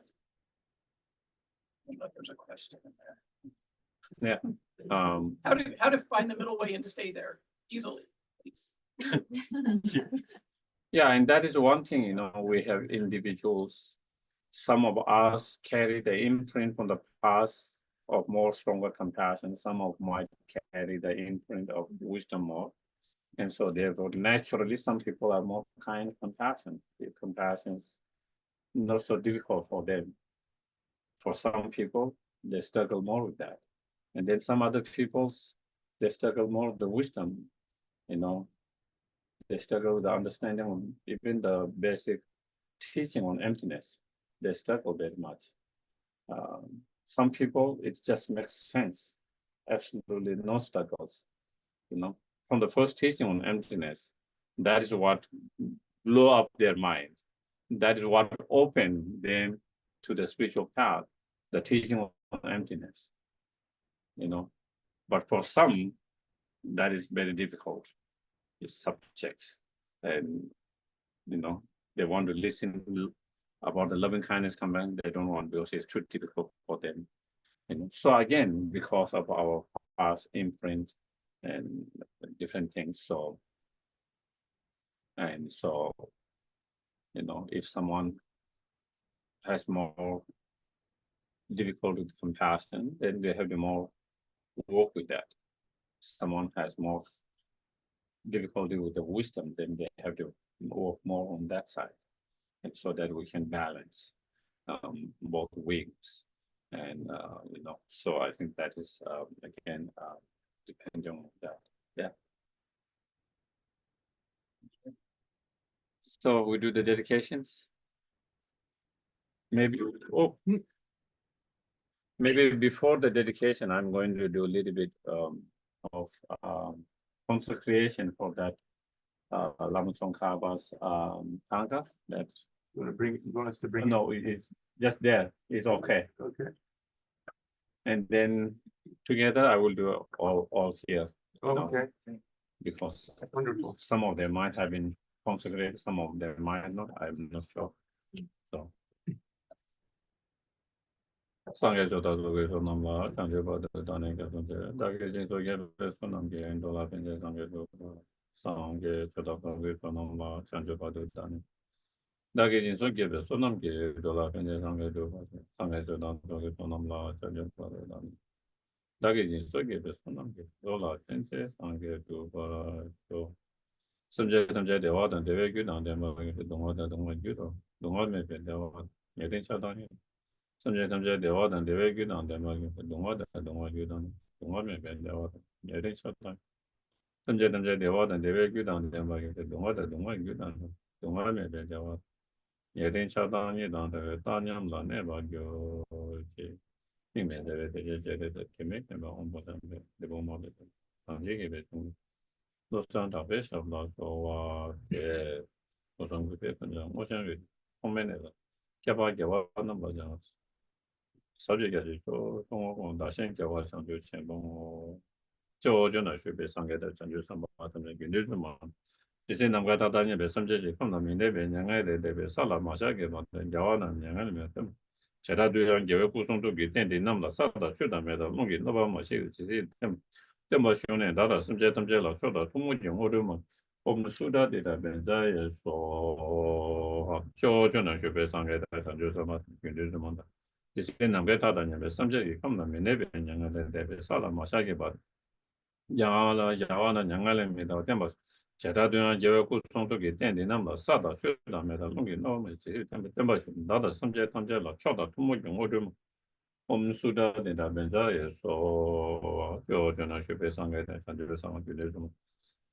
I don't know if there's a question in there. Yeah. How to find the middle way and stay there easily, please. Yeah, and that is one thing, we have individuals. Some of us carry the imprint from the past of more stronger compassion. Some of might carry the imprint of wisdom more. And so therefore, naturally, some people are more kind, compassion. The compassion's not so difficult for them. For some people, they struggle more with that. And then some other people's, they struggle more with the wisdom, They struggle with the understanding of even the basic teaching on emptiness. They struggle very much. Some people, it just makes sense. Absolutely no struggles, From the first teaching on emptiness, that is what blew up their mind. That is what opened them to the spiritual path, the teaching on emptiness, But for some, that is very difficult. It's subjects, and they want to listen about the loving kindness command. They don't want because it's too difficult for them. So again, because of our past imprint and different things. So if someone has more difficulty with compassion, then they have to more work with that. Someone has more difficulty with the wisdom, then they have to work more on that side, and so that we can balance both wings. And so I think that is again depending on that. Yeah. So we do the dedications. Maybe maybe before the dedication, I'm going to do a little bit of consecration for that Lama Tsongkhapa's Tanka. That You want us to bring? no, it's just there. It's okay. Okay. And then together I will do all here. Okay. Because Wonderful. some of them might have been consecrated, some of them might not. I'm not sure. So. 상계조다 속에서 넘어 장제받을 다는 것인데 다계진 속에서 넘게 인도라 변제 상계조 상계조다 속에서 넘어 장제받을 다는 다계진 속에서 넘게 인도라 변제 상계조 상계조다 속에서 넘어 장제받을 다는 다계진 속에서 넘게 인도라 변제 상계조 또 선제 대화든 대외규나 대뭐 동화다 동화규도 동화면 대화 예된 차단이 선제 대화든 대외규나 대뭐 동화다 동화규든 동화면 대화든 예된 차단 선제 대화든 대외규나 대뭐 동화다 동화규든 동화면 대화 예된 차단이 나한테 따념만 해봐요 이제 이메일에 대해서 계획되면 온보다는 대본모드 얘기해 좀 노선 답에서 나서와 예 노선 그때 그냥 오션을 포맷에서 개발하는 거죠. 서류가 또 통하고 나신 개발 상주 전부 저전의 수비 상계의 전주 선보 같은 게 늘지만 지진 남과 다다니 배섬제지 컴나미 내배 양아에 대배 살라 마샤게 만든 야와나 양아는 좀 제라도랑 계획 구성도 기대된 남다 사다 주다메다 농기 너바 마시 지지 좀 마시오네 나다 섬제 탐제라 쇼다 통무지 오르면 없는 수다디다 벤자에서 조전한学배상에 대해서 조사만 근데 뭔다 지진 남과 다다니 배섬제지 컴나미 내배 양아에 대배 살라 마샤게 봐 야와나 양아래입니다. tempo 제다도야 예외고 총독이 된디나마 사다 쇼다메다 농기 너무 제일 tempo 나다 섬제 탐제라 초다 투모 용어를 엄수다 된다 벤자에서 조전한学배상에 대해서 조사만 근데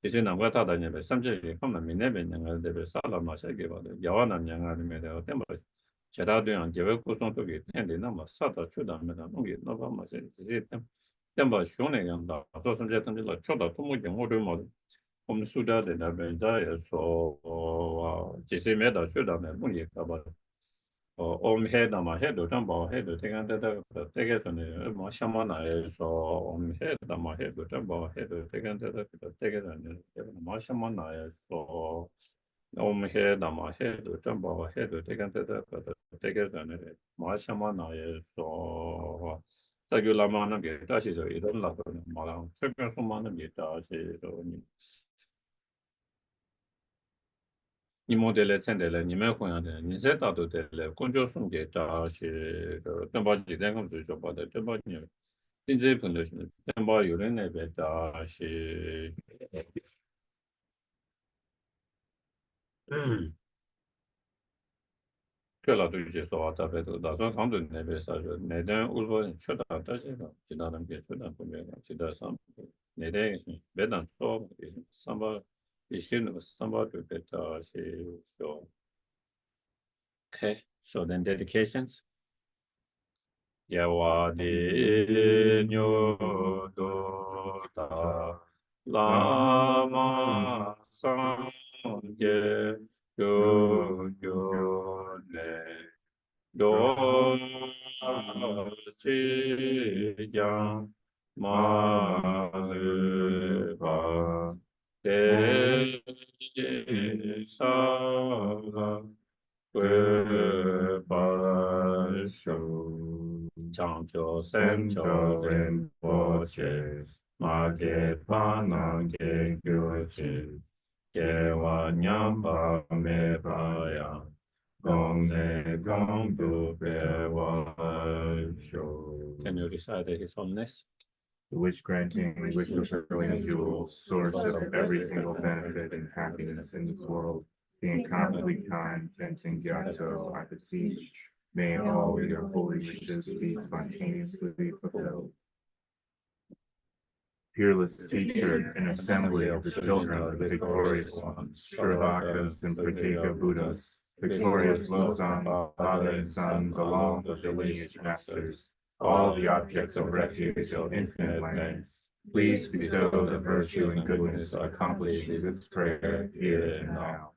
이제 남과 다다니면 삼제이 컴만 미네벤 양을 대비 살아 마셔게 봐도 야와난 양을 메다 tempo 제다도야 예외고 총독이 된디나마 사다 쇼다메다 농기 너무 마셔 이제 tempo 쇼네 양다 소섬제 탐제라 초다 투모 용어를 omsuda de la benza so jisimeda chuda me mungi kaba om he da ma he do tam ba he do tegan da tege so ne ma shamana so om he da ma he do tam ba he do tegan da tege da ne ma shamana so om he da ma he do tam ba he do tegan da tege da ne ma shamana so sagula mana ge da shi so idan la do ma la chepe so mana ge da shi so ni 你莫得来参得来，你们好像的，你在大都得来，工作送给大些个等把几天工作就把的，等把你，现在碰到是等把有人那边大些，对了，对些说话特别多，打算长春那边啥说，那边我说缺大这些个，其他人别缺大不没个，其他上那边别当说，上把一些那个上把就别大些说。Okay, so then dedications. Yawadi nyodo ta lama sangye yo yo ne do chi yang ma le ba de sa la 长久三九人波切，马给巴南给九切，给瓦娘巴梅巴呀，公内公都别瓦修。Can you recite his holiness? The wish granting, wish fulfilling jewels, source of every single benefit and happiness in this world, the incomparably kind Tenzin Gyatso, I beseech, may all your holy wishes be spontaneously fulfilled. Fearless teacher, an assembly of the children of the victorious ones, Shravakas and Prateka Buddhas, victorious Losang, father and sons, along with the lineage masters, all the objects of refuge of infinite lands, please bestow the virtue and goodness accomplishing this prayer here and now,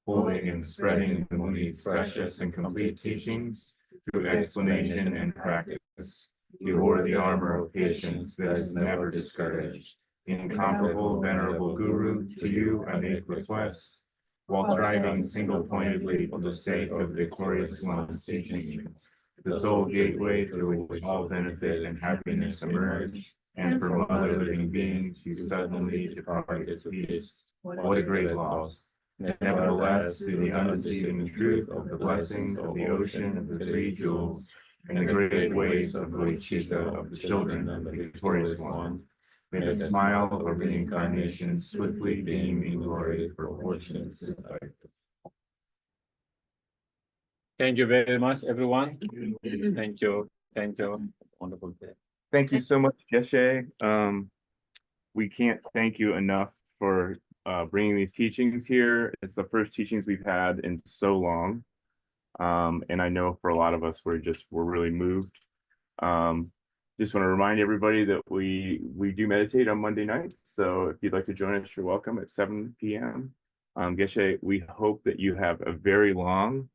holding and spreading the Muni's precious and complete teachings through explanation and practice. You wore the armor of patience that is never discouraged. Incomparable, venerable Guru, to you I make request, while striving single-pointedly for the sake of the victorious one's teachings, the sole gateway through which all benefit and happiness emerge, and from other living beings you suddenly departed to peace. What a great loss! Nevertheless, through the undeceiving truth of the blessings of the ocean of the three jewels, and the great waves of Bodhicitta of the children of the victorious ones, may the smile of reincarnation swiftly beam in glory for fortune's sake. Thank you very much, everyone. Thank you. Thank you. Wonderful day. Thank you so much, Geshe. We can't thank you enough for bringing these teachings here. It's the first teachings we've had in so long. And I know for a lot of us, we're really moved. Just want to remind everybody that we do meditate on Monday nights. So if you'd like to join us, you're welcome at 7 p.m. Geshe, we hope that you have a very long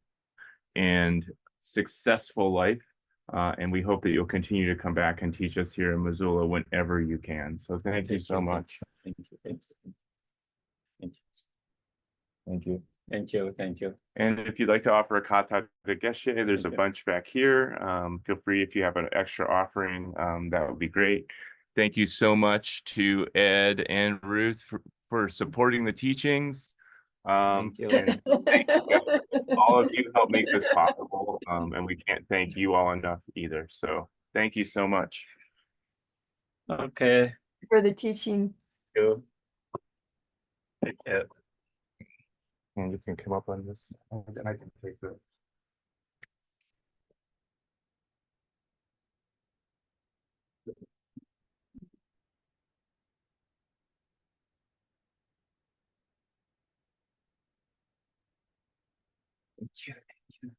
and successful life. And we hope that you'll continue to come back and teach us here in Missoula whenever you can. So thank you so much. Thank you. Thank you. Thank you. Thank you. Thank you, thank you. And if you'd like to offer a kata geshe, there's a Thank you. bunch back here. Feel free if you have an extra offering, that would be great. Thank you so much to Ed and Ruth for supporting the teachings. Thank you. And all of you helped make this possible. And we can't thank you all enough either. So thank you so much. Okay, For the teaching. you. Take care. And you can come up on this, and I can take the. Thank you, thank you.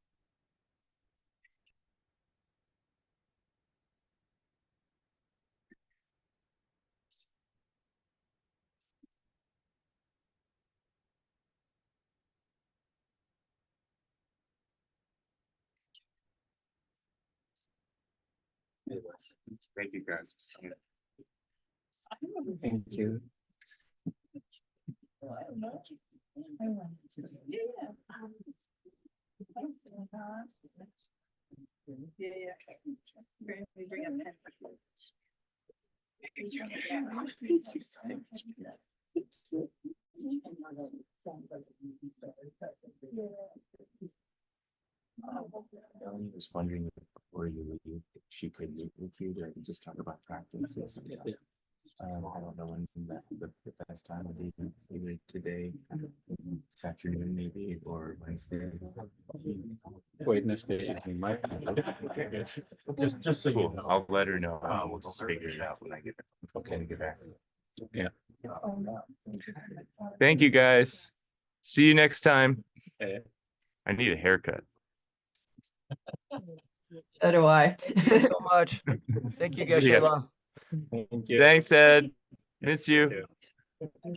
Thank you, guys. Thank you. Melanie was wondering if before you leave, if she could meet with you to just talk about practices. Yeah. I don't know when the best time would be, either today, this afternoon maybe, or Wednesday. Wednesday evening, my. Just so you know. I'll let her know. We'll just figure it out when I get back. Yeah. Thank you, guys. See you next time. Okay. I need a haircut. So do I. So much. Thank you, guys. Yeah. Shayla. Thank you. Thanks, Ed. Miss you. Thank you.